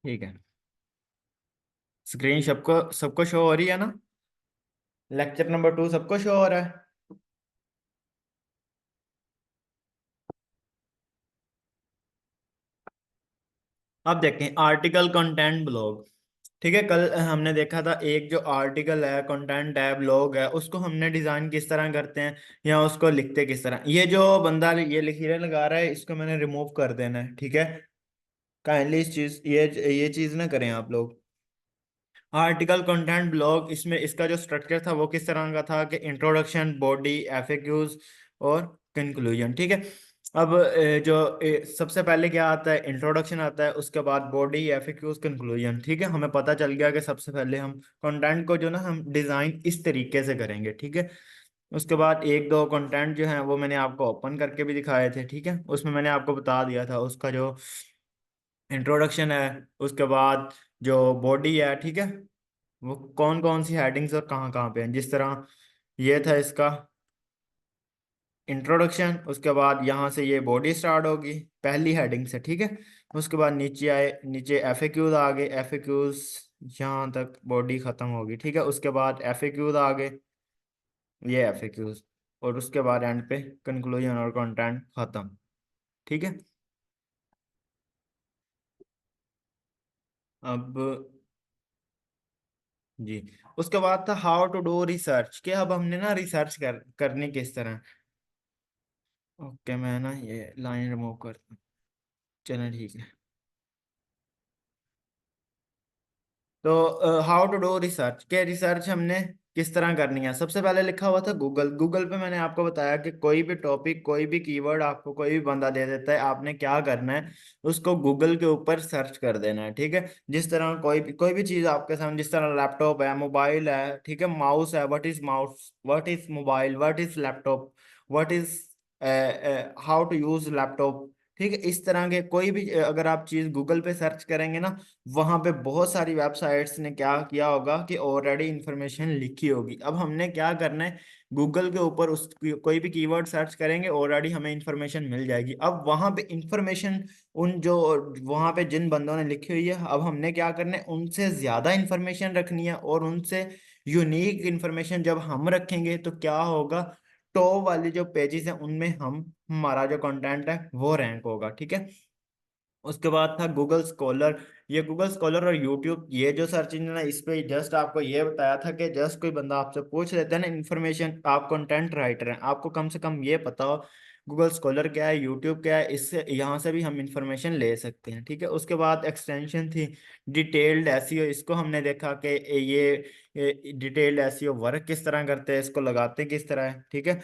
ठीक है। स्क्रीन सबको सबको शो हो रही है ना? लेक्चर नंबर 2 सबको शो हो रहा है? अब देखें आर्टिकल कंटेंट ब्लॉग। ठीक है, कल हमने देखा था एक जो आर्टिकल है, कंटेंट है, ब्लॉग है, उसको हमने डिजाइन किस तरह करते हैं या उसको लिखते किस तरह। ये जो बंदा ये लकीरें लगा रहा है इसको मैंने रिमूव कर देना है। ठीक है, काइंडली इस चीज ये चीज ना करें आप लोग। आर्टिकल कंटेंट ब्लॉग, इसमें इसका जो स्ट्रक्चर था वो किस तरह का था कि इंट्रोडक्शन, बॉडी, एफएक्यूज और कंक्लूजन। ठीक है। अब सबसे पहले क्या आता है, इंट्रोडक्शन आता है, उसके बाद बॉडी, एफएक्यूज, कंक्लूजन। ठीक है, हमें पता चल गया कि सबसे पहले हम कंटेंट को जो ना हम डिजाइन इस तरीके से करेंगे। ठीक है, उसके बाद एक दो कंटेंट जो है वो मैंने आपको ओपन करके भी दिखाए थे। ठीक है, उसमें मैंने आपको बता दिया था उसका जो इंट्रोडक्शन है, उसके बाद जो बॉडी है, ठीक है, वो कौन कौन सी हेडिंग्स और कहाँ कहाँ पे हैं। जिस तरह ये था इसका इंट्रोडक्शन, उसके बाद यहाँ से ये बॉडी स्टार्ट होगी पहली हेडिंग से। ठीक है, उसके बाद नीचे आए, नीचे एफएक्यूज आ गए, एफएक्यूज यहाँ तक बॉडी खत्म होगी। ठीक है, उसके बाद एफएक्यूज आ गए, ये एफएक्यूज, और उसके बाद एंड पे कंक्लूजन और कंटेंट खत्म। ठीक है। अब जी, उसके बाद था हाउ टू डू रिसर्च, के अब हमने ना रिसर्च करनी किस तरह। ओके, मैं ना ये लाइन रिमूव करता हूँ। चलें ठीक है। तो हाउ टू डू रिसर्च, के रिसर्च हमने किस तरह करनी है। सबसे पहले लिखा हुआ था गूगल। गूगल पे मैंने आपको बताया कि कोई भी टॉपिक, कोई भी कीवर्ड आपको कोई भी बंदा दे देता है, आपने क्या करना है, उसको गूगल के ऊपर सर्च कर देना है। ठीक है, जिस तरह कोई भी चीज आपके सामने, जिस तरह लैपटॉप है, मोबाइल है, ठीक है, माउस है, mouse, what is mobile, what is laptop, what is how to use laptop. ठीक है, इस तरह के कोई भी अगर आप चीज गूगल पे सर्च करेंगे ना, वहां पे बहुत सारी वेबसाइट्स ने क्या किया होगा कि ऑलरेडी इंफॉर्मेशन लिखी होगी। अब हमने क्या करना है, गूगल के ऊपर उस कोई भी कीवर्ड सर्च करेंगे, ऑलरेडी हमें इंफॉर्मेशन मिल जाएगी। अब वहां पे इंफॉर्मेशन, उन जो वहां पे जिन बंदों ने लिखी हुई है, अब हमने क्या करना है, उनसे ज्यादा इंफॉर्मेशन रखनी है, और उनसे यूनिक इंफॉर्मेशन जब हम रखेंगे तो क्या होगा, टॉप वाली जो पेजेस हैं उनमें हम हमारा जो कंटेंट है वो रैंक होगा। ठीक है, उसके बाद था गूगल स्कॉलर। ये गूगल स्कॉलर और यूट्यूब, ये जो सर्च इंजन है, इस पे जस्ट आपको ये बताया था कि जस्ट कोई बंदा आपसे पूछ लेता है ना इन्फॉर्मेशन, आप कंटेंट राइटर हैं, आपको कम से कम ये पता हो गूगल स्कॉलर क्या है, यूट्यूब क्या है, इससे यहाँ से भी हम इंफॉर्मेशन ले सकते हैं। ठीक है, उसके बाद एक्सटेंशन थी डिटेल्ड एसईओ। इसको हमने देखा कि ये डिटेल्ड एसईओ वर्क किस तरह करते हैं, इसको लगाते किस तरह है। ठीक है,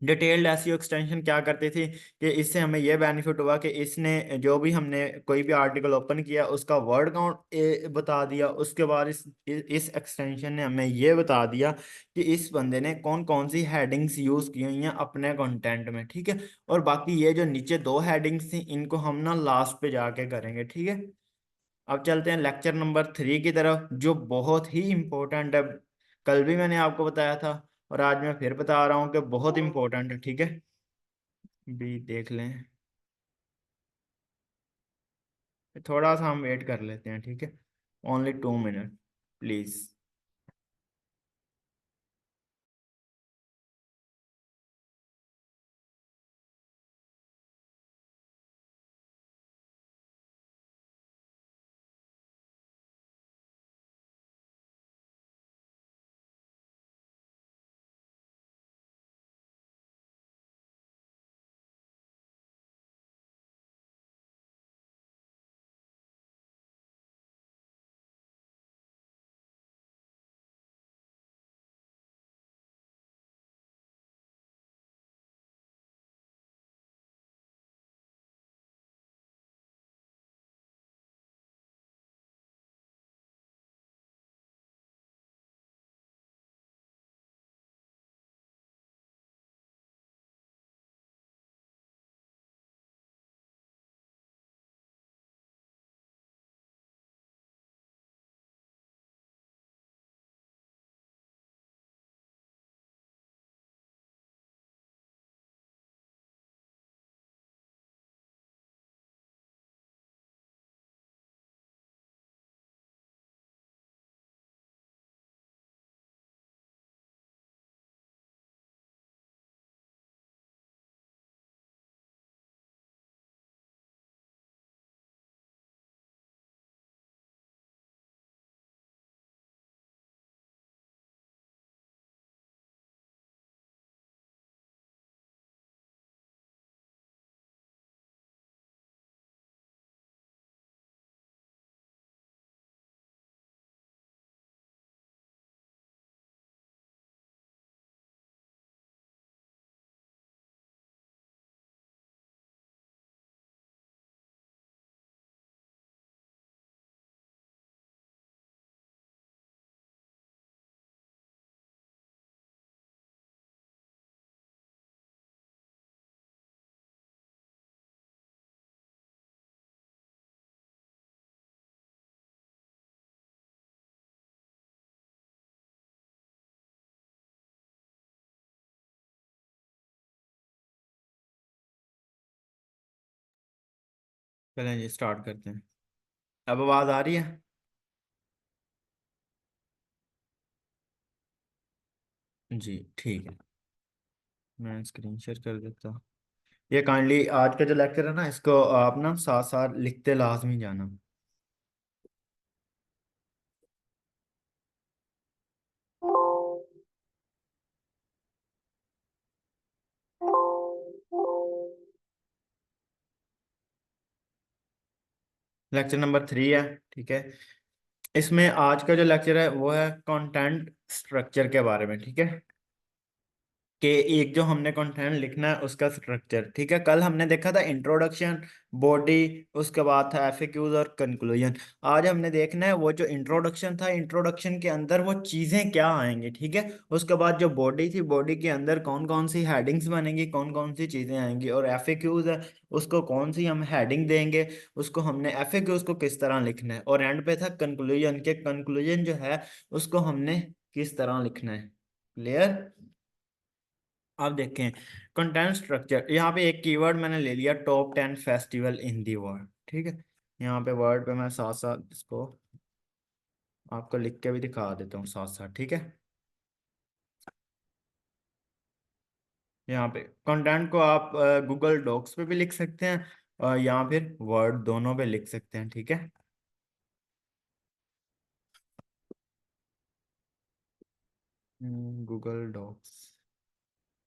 डिटेल्ड एसईओ एक्सटेंशन क्या करती थी कि इससे हमें यह बेनिफिट हुआ कि इसने जो भी हमने कोई भी आर्टिकल ओपन किया उसका वर्ड काउंट बता दिया। उसके बाद इस एक्सटेंशन ने हमें यह बता दिया कि इस बंदे ने कौन कौन सी हेडिंग्स यूज की हुई हैं अपने कंटेंट में। ठीक है, और बाकी ये जो नीचे दो हेडिंग्स थी इनको हम ना लास्ट पे जाके करेंगे। ठीक है, अब चलते हैं लेक्चर नंबर 3 की तरफ, जो बहुत ही इंपॉर्टेंट है। कल भी मैंने आपको बताया था और आज मैं फिर बता रहा हूँ कि बहुत इंपॉर्टेंट है। ठीक है, भी देख लें, थोड़ा सा हम वेट कर लेते हैं। ठीक है, ओनली 2 मिनट प्लीज। चलें जी स्टार्ट करते हैं। अब आवाज़ आ रही है? जी ठीक है। मैं स्क्रीन शेयर कर देता हूँ। ये काइंडली आज का जो लेक्चर है ना, इसको आप ना साथ साथ लिखते लाजमी जाना। लेक्चर नंबर 3 है। ठीक है। इसमें आज का जो लेक्चर है वो है कंटेंट स्ट्रक्चर के बारे में। ठीक है, कि एक जो हमने कंटेंट लिखना है उसका स्ट्रक्चर। ठीक है, कल हमने देखा था इंट्रोडक्शन, बॉडी, उसके बाद था एफएक्यूज और कंक्लूजन। आज हमने देखना है वो जो इंट्रोडक्शन था, इंट्रोडक्शन के अंदर वो चीजें क्या आएंगी। ठीक है, उसके बाद जो बॉडी थी, बॉडी के अंदर कौन कौन सी हेडिंग्स बनेंगी, कौन कौन सी चीजें आएंगी, और एफएक्यूज है उसको कौन सी हम हेडिंग देंगे, उसको हमने एफएक्यूज को किस तरह लिखना है, और एंड पे था कंक्लूजन के कंक्लूजन जो है उसको हमने किस तरह लिखना है। क्लियर? आप देखें कंटेंट स्ट्रक्चर, यहाँ पे एक कीवर्ड मैंने ले लिया, top 10 festival in the world. ठीक है, यहाँ पे वर्ड पे मैं साथ साथ इसको आपको लिख के भी दिखा देता हूँ साथ साथ। ठीक है, यहाँ पे कंटेंट को आप गूगल डॉक्स पे भी लिख सकते हैं, या फिर वर्ड, दोनों पे लिख सकते हैं। ठीक है, गूगल डॉक्स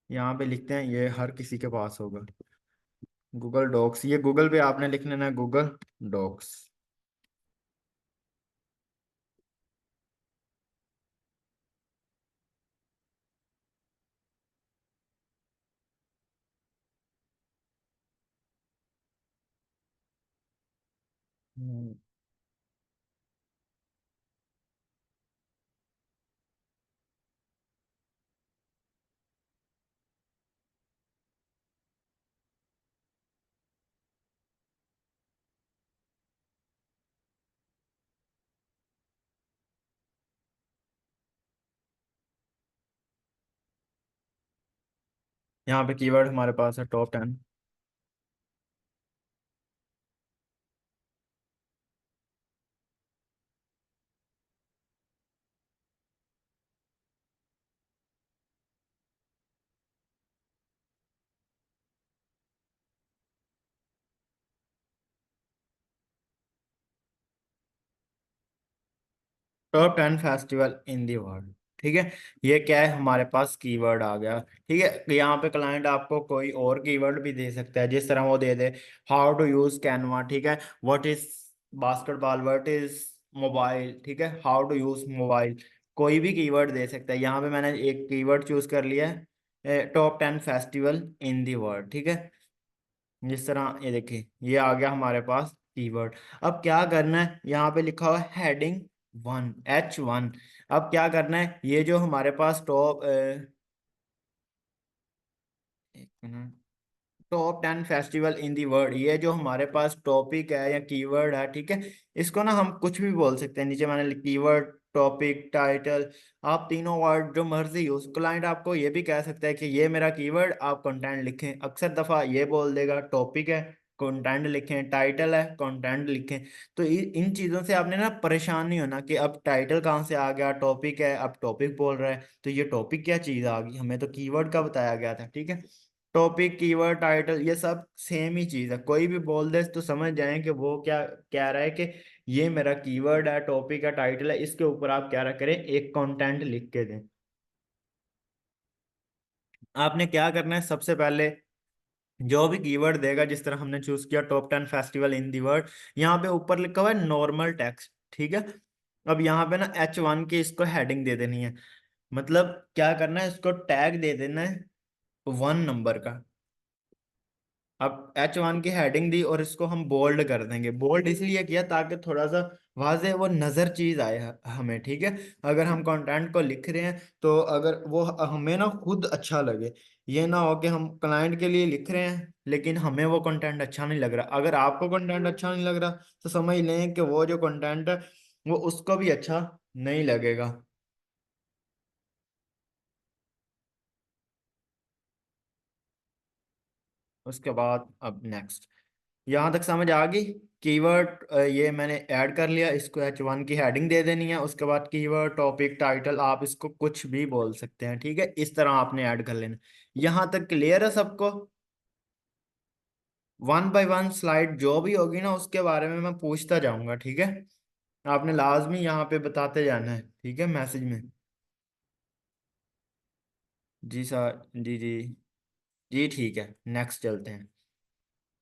यहाँ पे लिखते हैं, ये हर किसी के पास होगा। गूगल डॉक्स, ये गूगल पे आपने लिख लेना है, गूगल डॉक्स। यहाँ पे कीवर्ड हमारे पास है top 10। Top 10 festival in the world. ठीक है, ये क्या है, हमारे पास कीवर्ड आ गया। ठीक है, यहाँ पे क्लाइंट आपको कोई और कीवर्ड भी दे सकता है, जिस तरह वो दे दे हाउ टू यूज कैनवा। ठीक है, what is basketball, what is mobile. ठीक है, हाउ टू यूज मोबाइल, कोई भी कीवर्ड दे सकता है। यहाँ पे मैंने एक कीवर्ड चूज कर लिया है, top 10 festival in the world. ठीक है, जिस तरह ये देखिए ये आ गया हमारे पास कीवर्ड। अब क्या करना है, यहाँ पे लिखा हुआ है हेडिंग 1, H1। अब क्या करना है, ये जो हमारे पास एक minute, top 10 festival in the world, ये जो हमारे पास टॉपिक है या कीवर्ड है। ठीक है, इसको ना हम कुछ भी बोल सकते हैं। नीचे मैंने कीवर्ड, टॉपिक, टाइटल, आप तीनों वर्ड जो मर्जी यूज, क्लाइंट आपको ये भी कह सकता है कि ये मेरा कीवर्ड, आप कंटेंट लिखें। अक्सर दफा ये बोल देगा टॉपिक है कंटेंट लिखें, टाइटल है कंटेंट लिखें। तो इन चीजों से आपने ना परेशान नहीं होना कि अब टाइटल कहाँ से आ गया, टॉपिक है अब टॉपिक बोल रहा है तो ये टॉपिक क्या चीज आ गई, हमें तो कीवर्ड का बताया गया था। ठीक है, टॉपिक, कीवर्ड, टाइटल ये सब सेम ही चीज है। कोई भी बोल दे तो समझ जाएं कि वो क्या कह रहा है, कि ये मेरा कीवर्ड है, टॉपिक है, टाइटल है, इसके ऊपर आप क्या करें, एक कंटेंट लिख के दें। आपने क्या करना है, सबसे पहले जो भी कीवर्ड देगा, जिस तरह हमने चूज किया top 10 festival in the world, यहाँ पे ऊपर लिखा हुआ है नॉर्मल टेक्स्ट। ठीक है, अब यहाँ पे ना H1 की इसको हेडिंग दे देनी है। मतलब क्या करना है, इसको टैग दे देना है 1 नंबर का। अब H1 की हेडिंग दी और इसको हम बोल्ड कर देंगे। बोल्ड इसलिए किया ताकि थोड़ा सा वाजे वो नजर चीज आए हमें। ठीक है, अगर हम कंटेंट को लिख रहे हैं तो अगर वो हमें ना खुद अच्छा लगे, ये ना हो कि हम क्लाइंट के लिए लिख रहे हैं लेकिन हमें वो कंटेंट अच्छा नहीं लग रहा। अगर आपको कंटेंट अच्छा नहीं लग रहा तो समझ लें कि वो जो कंटेंट है वो उसको भी अच्छा नहीं लगेगा। उसके बाद अब नेक्स्ट, यहाँ तक समझ आ गई। कीवर्ड ये मैंने ऐड कर लिया, इसको H1 की हेडिंग दे देनी है। उसके बाद कीवर्ड, टॉपिक, टाइटल, आप इसको कुछ भी बोल सकते हैं, ठीक है। इस तरह आपने ऐड कर लेना। यहाँ तक क्लियर है सबको? वन बाय वन स्लाइड जो भी होगी ना उसके बारे में मैं पूछता जाऊंगा, ठीक है। आपने लाजमी यहाँ पे बताते जाना है, ठीक है, मैसेज में। जी सर, जी जी। जी ठीक है, नेक्स्ट चलते हैं।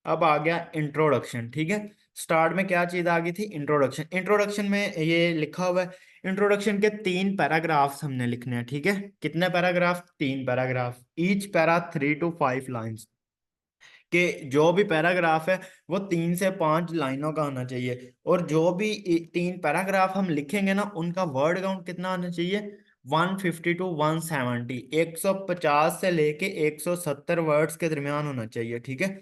अब आ गया इंट्रोडक्शन, ठीक है। स्टार्ट में क्या चीज आ गई थी? इंट्रोडक्शन। इंट्रोडक्शन में ये लिखा हुआ है, इंट्रोडक्शन के 3 पैराग्राफ्स हमने लिखने हैं, ठीक है। कितने paragraph? 3 paragraph, each para 3 to 5 lines. कि जो भी पैराग्राफ है वो 3 से 5 लाइनों का होना चाहिए। और जो भी 3 पैराग्राफ हम लिखेंगे ना उनका वर्ड काउंट कितना होना चाहिए? 150 to 170, 150 से लेके 170 वर्ड्स के दरमियान होना चाहिए, ठीक है।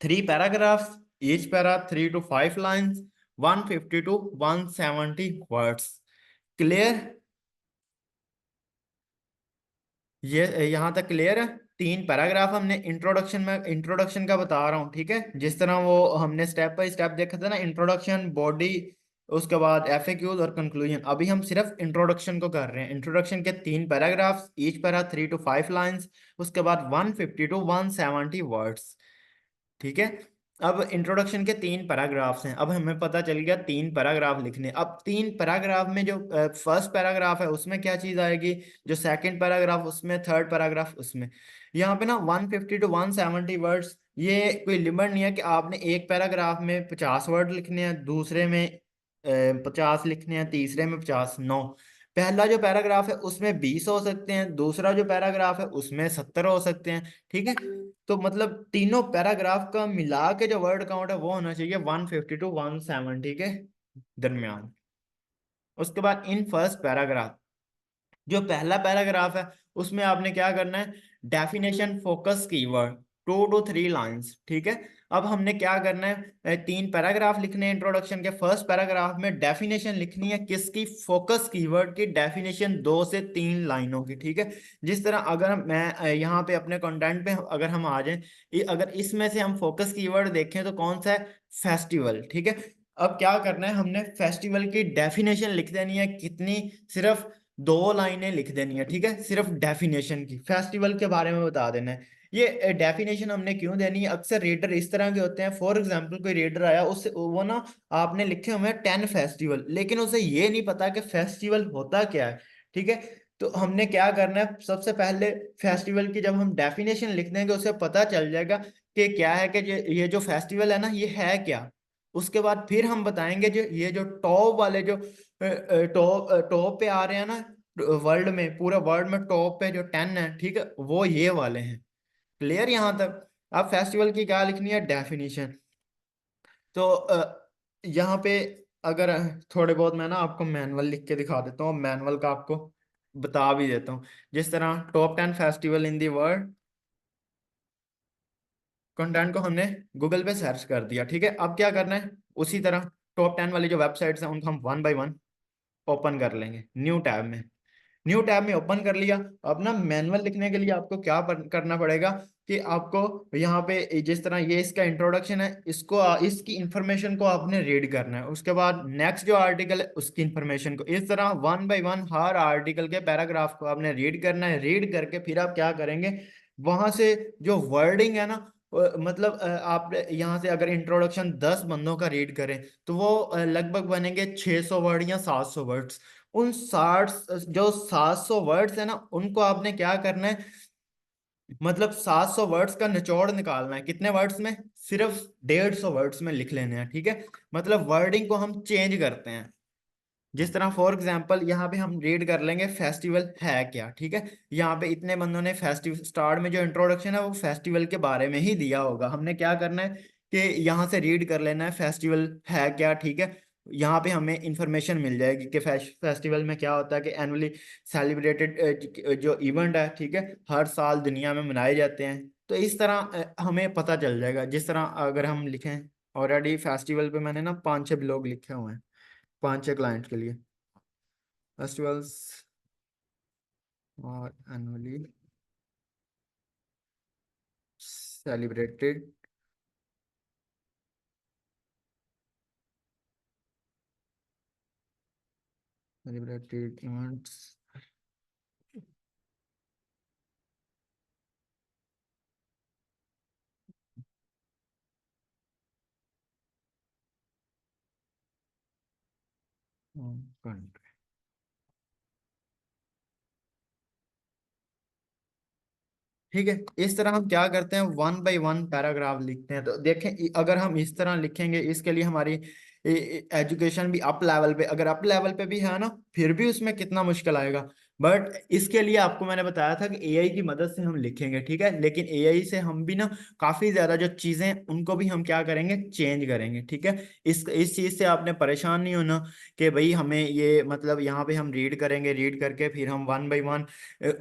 3 paragraph, each para 3 to 5 lines, 150 to 170 words. Clear? ये यहाँ तक क्लियर है? 3 पैराग्राफ हमने इंट्रोडक्शन में, इंट्रोडक्शन का बता रहा हूँ, ठीक है। जिस तरह वो हमने स्टेप बाय स्टेप देखा था ना, इंट्रोडक्शन, बॉडी, उसके बाद एफएक्यूज और कंक्लूजन। अभी हम सिर्फ इंट्रोडक्शन को कर रहे हैं। इंट्रोडक्शन के 3 paragraphs, each para 3 to 5 lines, उसके बाद 150 to 170 वर्ड्स, ठीक है। अब इंट्रोडक्शन के 3 पैराग्राफ्स हैं। अब हमें पता चल गया 3 पैराग्राफ लिखने। अब 3 पैराग्राफ में जो फर्स्ट पैराग्राफ है उसमें क्या चीज आएगी, जो सेकंड पैराग्राफ उसमें, थर्ड पैराग्राफ उसमें। यहाँ पे ना 150 to 170 वर्ड्स, ये कोई लिमिट नहीं है कि आपने एक पैराग्राफ में 50 वर्ड लिखने हैं, दूसरे में 50 लिखने हैं, तीसरे में 50। नो, पहला जो पैराग्राफ है उसमें 20 हो सकते हैं, दूसरा जो पैराग्राफ है उसमें 70 हो सकते हैं, ठीक है। तो मतलब तीनों पैराग्राफ का मिला के जो वर्ड काउंट है वो होना चाहिए 150 to 170 के दरमियान। उसके बाद इन फर्स्ट पैराग्राफ, जो पहला पैराग्राफ है उसमें आपने क्या करना है? Definition, focus, keyword, 2 to 3 lines, ठीक है। अब हमने क्या करना है? 3 पैराग्राफ लिखने हैं इंट्रोडक्शन के। फर्स्ट पैराग्राफ में डेफिनेशन लिखनी है किसकी? फोकस कीवर्ड की डेफिनेशन, 2 से 3 लाइनों की, ठीक है। जिस तरह अगर मैं यहाँ पे अपने कंटेंट पे अगर हम आ जाएं, अगर इसमें से हम फोकस कीवर्ड देखें तो कौन सा है? फेस्टिवल, ठीक है। अब क्या करना है? हमने फेस्टिवल की डेफिनेशन लिख देनी है, कितनी? सिर्फ 2 लाइनें लिख देनी है, ठीक है। सिर्फ डेफिनेशन की, फेस्टिवल के बारे में बता देना है। ये डेफिनेशन हमने क्यों देनी है? अक्सर रीडर इस तरह के होते हैं, फॉर एग्जांपल कोई रीडर आया, उससे वो ना, आपने लिखे हुए हैं 10 फेस्टिवल, लेकिन उसे ये नहीं पता कि फेस्टिवल होता क्या है, ठीक है। तो हमने क्या करना है? सबसे पहले फेस्टिवल की जब हम डेफिनेशन लिख देंगे उसे पता चल जाएगा कि क्या है, कि ये जो फेस्टिवल है ना ये है क्या। उसके बाद फिर हम बताएंगे जो ये जो टॉप वाले जो टॉप टॉप पे आ रहे हैं ना, वर्ल्ड में, पूरे वर्ल्ड में टॉप पे जो 10 है, ठीक है, वो ये वाले हैं। क्लियर यहाँ तक? अब फेस्टिवल की क्या लिखनी है? डेफिनेशन। तो यहाँ पे अगर थोड़े बहुत मैं ना आपको मैनुअल लिख के दिखा देता हूँ, मैनुअल का आपको बता भी देता हूँ। जिस तरह top 10 festival in the world, content को हमने गूगल पे सर्च कर दिया, ठीक है। अब क्या करना है? उसी तरह टॉप 10 वाली जो वेबसाइट्स हैं उनको हम वन बाय वन ओपन कर लेंगे न्यू टैब में। न्यू टैब में ओपन कर लिया। अब ना मैनुअल लिखने के लिए आपको क्या करना पड़ेगा, कि आपको यहाँ पे जिस तरह ये इसका इंट्रोडक्शन है, इसको इसकी इंफॉर्मेशन को आपने रीड करना है। उसके बाद नेक्स्ट जो आर्टिकल है उसकी इंफॉर्मेशन को, इस तरह one by one her article के पैराग्राफ को आपने रीड करना है। रीड करके फिर आप क्या करेंगे? वहां से जो वर्डिंग है ना, मतलब आप यहाँ से अगर इंट्रोडक्शन 10 बंदों का रीड करें तो वो लगभग बनेंगे 600 वर्ड या 700 वर्ड्स। उन 60, जो 700 वर्ड्स है ना, उनको आपने क्या करना है? मतलब 700 वर्ड्स का निचोड़ निकालना है। कितने वर्ड्स में? सिर्फ 150 वर्ड्स में लिख लेने हैं, ठीक है। मतलब वर्डिंग को हम चेंज करते हैं। जिस तरह फॉर एग्जांपल यहाँ पे हम रीड कर लेंगे फेस्टिवल है क्या, ठीक है। यहाँ पे इतने बंदों ने फेस्टिवल, स्टार्ट में जो इंट्रोडक्शन है वो फेस्टिवल के बारे में ही दिया होगा। हमने क्या करना है कि यहाँ से रीड कर लेना है फेस्टिवल है क्या, ठीक है। यहाँ पे हमें इंफॉर्मेशन मिल जाएगी कि फेस्टिवल में क्या होता है, कि एनुअली सेलिब्रेटेड जो इवेंट है, ठीक है, हर साल दुनिया में मनाए जाते हैं। तो इस तरह हमें पता चल जाएगा। जिस तरह अगर हम लिखें, ऑलरेडी फेस्टिवल पे मैंने ना 5-6 ब्लॉग लिखे हुए हैं 5-6 क्लाइंट के लिए। फेस्टिवल्स और एनुअली सेलिब्रेटेड सेलिब्रेटेड इवेंट्स। ठीक है, इस तरह हम क्या करते हैं, वन बाय वन पैराग्राफ लिखते हैं। तो देखें, अगर हम इस तरह लिखेंगे, इसके लिए हमारी एजुकेशन भी अप लेवल पे, अगर अप लेवल पे भी है ना, फिर भी उसमें कितना मुश्किल आएगा। बट इसके लिए आपको मैंने बताया था कि एआई की मदद से हम लिखेंगे, ठीक है। लेकिन एआई से हम भी ना काफी ज्यादा जो चीजें उनको भी हम क्या करेंगे, चेंज करेंगे, ठीक है। इस चीज से आपने परेशान नहीं होना कि भाई हमें ये मतलब यहाँ पे हम रीड करेंगे, रीड करके फिर हम वन बाय वन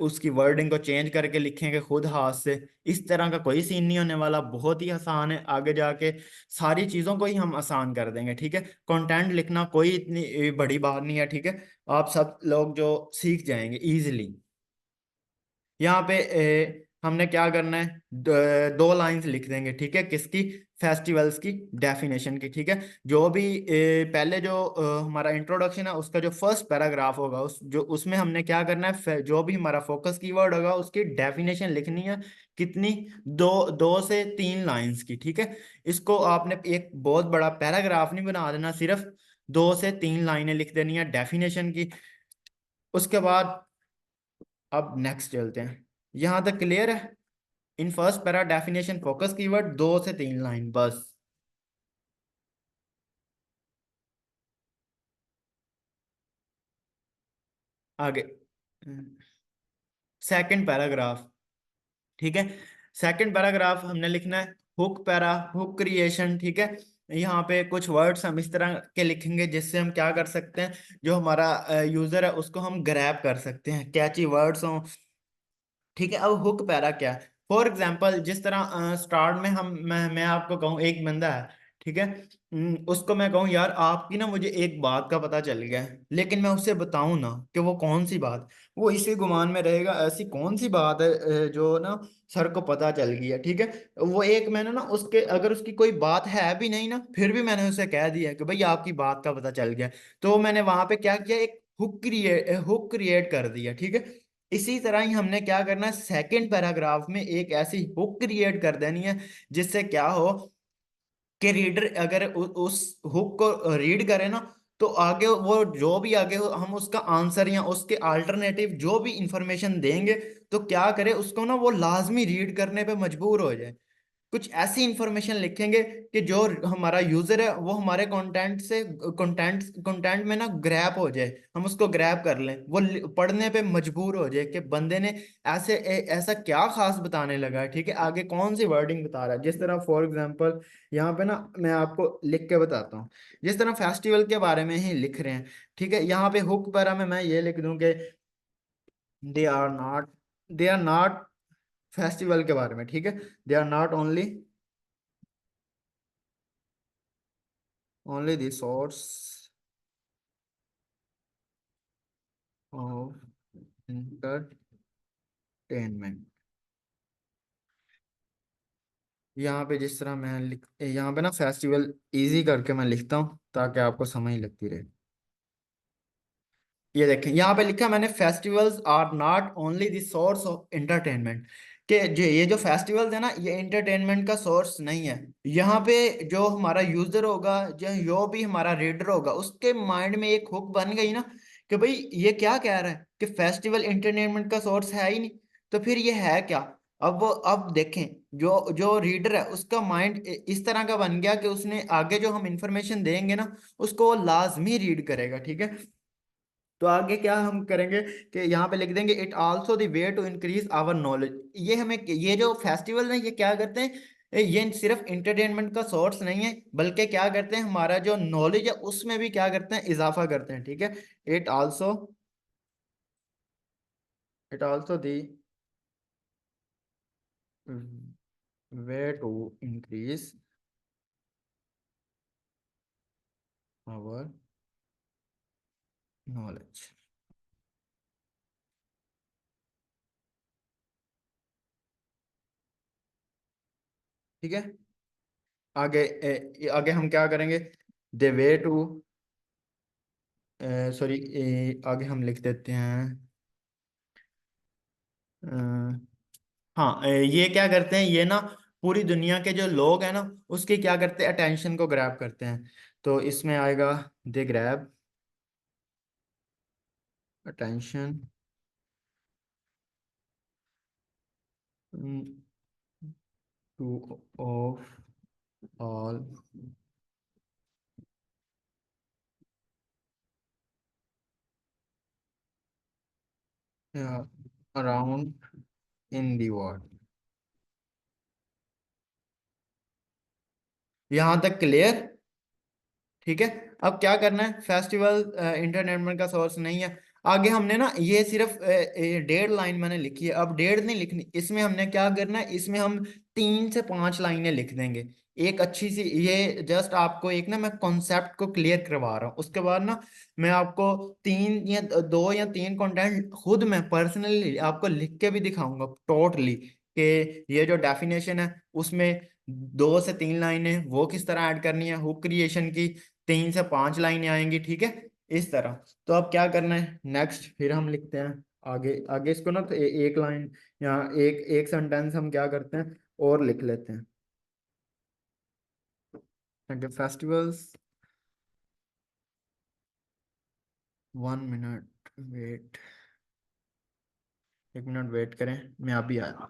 उसकी वर्डिंग को चेंज करके लिखेंगे खुद हाथ से। इस तरह का कोई सीन नहीं होने वाला, बहुत ही आसान है। आगे जाके सारी चीज़ों को ही हम आसान कर देंगे, ठीक है। कंटेंट लिखना कोई इतनी बड़ी बात नहीं है, ठीक है। आप सब लोग जो सीख जाएंगे इजीली। यहाँ पे हमने क्या करना है, दो लाइंस लिख देंगे, ठीक है। किसकी, फेस्टिवल्स की डेफिनेशन की, ठीक है। जो भी पहले जो हमारा इंट्रोडक्शन है उसका जो फर्स्ट पैराग्राफ होगा, उस जो उसमें हमने क्या करना है, जो भी हमारा फोकस कीवर्ड होगा उसकी डेफिनेशन लिखनी है। कितनी, दो, 2 से 3 लाइंस की, ठीक है। इसको आपने एक बहुत बड़ा पैराग्राफ नहीं बना देना, सिर्फ 2 से 3 लाइनें लिख देनी है डेफिनेशन की। उसके बाद अब नेक्स्ट चलते हैं। यहां तक क्लियर है। In first para definition focus keyword, 2 से 3 लाइन बस। आगे सेकंड पैराग्राफ, ठीक है। सेकंड पैराग्राफ हमने लिखना है हुक पैरा, हुक क्रिएशन, ठीक है। यहाँ पे कुछ वर्ड्स हम इस तरह के लिखेंगे जिससे हम क्या कर सकते हैं, जो हमारा यूजर है उसको हम ग्रैब कर सकते हैं, कैची वर्ड्स हों, ठीक है। अब हुक पैरा क्या है, फॉर एग्जाम्पल जिस तरह स्टार्ट में मैं आपको कहूँ, एक बंदा है, ठीक है। उसको मैं कहूँ यार आपकी ना मुझे एक बात का पता चल गया है, लेकिन मैं उससे बताऊं ना कि वो कौन सी बात, वो इसी गुमान में रहेगा ऐसी कौन सी बात है जो ना सर को पता चल गई है, ठीक है। वो एक मैंने ना उसके, अगर उसकी कोई बात है भी नहीं ना, फिर भी मैंने उसे कह दिया कि भाई आपकी बात का पता चल गया। तो मैंने वहां पे क्या किया, एक हुक क्रिएट कर दिया, ठीक है। इसी तरह ही हमने क्या करना है, सेकंड पैराग्राफ में एक ऐसी हुक क्रिएट कर देनी है जिससे क्या हो कि रीडर अगर उस हुक को रीड करे ना, तो आगे वो जो भी आगे हम उसका आंसर या उसके अल्टरनेटिव जो भी इंफॉर्मेशन देंगे, तो क्या करे उसको ना वो लाजमी रीड करने पे मजबूर हो जाए। कुछ ऐसी इंफॉर्मेशन लिखेंगे कि जो हमारा यूजर है वो हमारे कंटेंट से, कंटेंट में ना ग्रैब हो जाए, हम उसको ग्रैब कर लें, वो पढ़ने पे मजबूर हो जाए कि बंदे ने ऐसा क्या खास बताने लगा है, ठीक है। आगे कौन सी वर्डिंग बता रहा है, जिस तरह फॉर एग्जांपल यहाँ पे ना मैं आपको लिख के बताता हूँ। जिस तरह फेस्टिवल के बारे में ही लिख रहे हैं, ठीक है। यहाँ पे हुक पैरा में मैं ये लिख दूं कि they are not, they are not, festival के बारे में, ठीक है। They are not only, only the source of entertainment। यहाँ पे जिस तरह मैं लिख, यहाँ पे ना फेस्टिवल इजी करके मैं लिखता हूँ ताकि आपको समझ लगती रहे। ये देखें यहाँ पे लिखा मैंने, festivals are not only the source of entertainment, कि जो ये जो फेस्टिवल्स है ना ये एंटरटेनमेंट का सोर्स नहीं है। यहाँ पे जो हमारा यूजर होगा, जो भी हमारा रीडर होगा, उसके माइंड में एक हुक बन गई ना कि भाई ये क्या कह रहा है कि फेस्टिवल एंटरटेनमेंट का सोर्स है ही नहीं, तो फिर ये है क्या। अब देखें, जो जो रीडर है उसका माइंड इस तरह का बन गया कि उसने आगे जो हम इंफॉर्मेशन देंगे ना उसको वो लाजमी रीड करेगा, ठीक है। तो आगे क्या हम करेंगे कि यहाँ पे लिख देंगे it also the way to increase our knowledge. ये हमें, ये जो फेस्टिवल है ये क्या करते हैं, ये सिर्फ इंटरटेनमेंट का सोर्स नहीं है, बल्कि क्या करते हैं, हमारा जो नॉलेज है उसमें भी क्या करते हैं, इजाफा करते हैं, ठीक है। It also, it also the way to increase our knowledge, ठीक है। आगे आगे हम क्या करेंगे, द वे टू सॉरी, आगे हम लिख देते हैं। हाँ, ये क्या करते हैं, ये ना पूरी दुनिया के जो लोग हैं ना उसकी क्या करते हैं, अटेंशन को ग्रैब करते हैं। तो इसमें आएगा they grab attention to of all around in the world. यहाँ तक क्लियर? ठीक है। अब क्या करना है, फेस्टिवल इंटरटेनमेंट का सोर्स नहीं है। आगे हमने ना ये सिर्फ 1.5 लाइन मैंने लिखी है, अब 1.5 नहीं लिखनी, इसमें हमने क्या करना है, इसमें हम 3 से 5 लाइनें लिख देंगे। एक अच्छी सी, ये जस्ट आपको एक ना मैं कॉन्सेप्ट को क्लियर करवा रहा हूँ, उसके बाद ना मैं आपको 2 या 3 कंटेंट खुद मैं पर्सनली आपको लिख के भी दिखाऊंगा टोटली, कि ये जो डेफिनेशन है उसमें 2 से 3 लाइनें वो किस तरह ऐड करनी है, हुक क्रिएशन की 3 से 5 लाइनें आएंगी, ठीक है, इस तरह। तो अब क्या करना है नेक्स्ट, फिर हम लिखते हैं आगे आगे इसको ना, तो एक लाइन या एक एक सेंटेंस हम क्या करते हैं और लिख लेते हैं। Festivals, 1 minute wait, 1 minute wait करें, मैं अभी आया।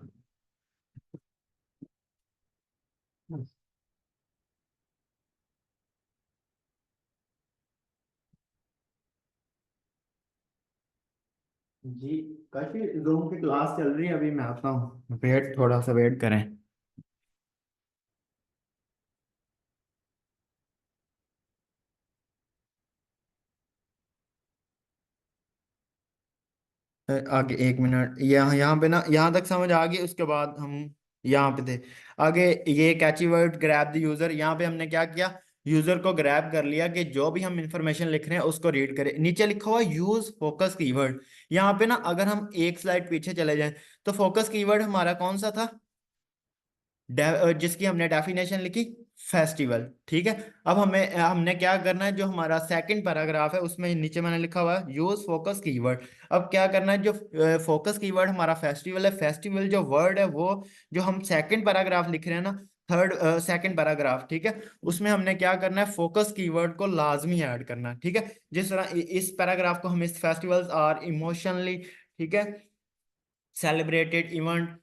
जी, काफी जूम की क्लास चल रही है, अभी मैं आता हूँ, वेट थोड़ा सा वेट करें। आगे 1 मिनट, यहाँ यहाँ पे ना, यहाँ तक समझ आ गई, उसके बाद हम यहाँ पे थे आगे। ये कैची वर्ड ग्रैब द यूजर, यहाँ पे हमने क्या किया, यूजर को ग्रैब कर लिया कि जो भी हम इंफॉर्मेशन लिख रहे हैं उसको रीड करें। नीचे लिखा हुआ यूज फोकस कीवर्ड, यहाँ पे ना अगर हम एक स्लाइड पीछे चले जाएं तो फोकस कीवर्ड हमारा कौन सा था, जिसकी हमने डेफिनेशन लिखी, फेस्टिवल, ठीक है। अब हमें हमने क्या करना है, जो हमारा सेकंड पैराग्राफ है उसमें नीचे मैंने लिखा हुआ है यूज फोकस कीवर्ड। अब क्या करना है, जो फोकस कीवर्ड हमारा फेस्टिवल है, फेस्टिवल जो वर्ड है वो, जो हम सेकंड पैराग्राफ लिख रहे हैं ना, थर्ड सेकंड पैराग्राफ, ठीक है, उसमें हमने क्या करना है, फोकस कीवर्ड को लाजमी ऐड करना है, ठीक है। जिस तरह इस पैराग्राफ को हम, इस फेस्टिवल्स आर इमोशनली, ठीक है, सेलिब्रेटेड इवेंट,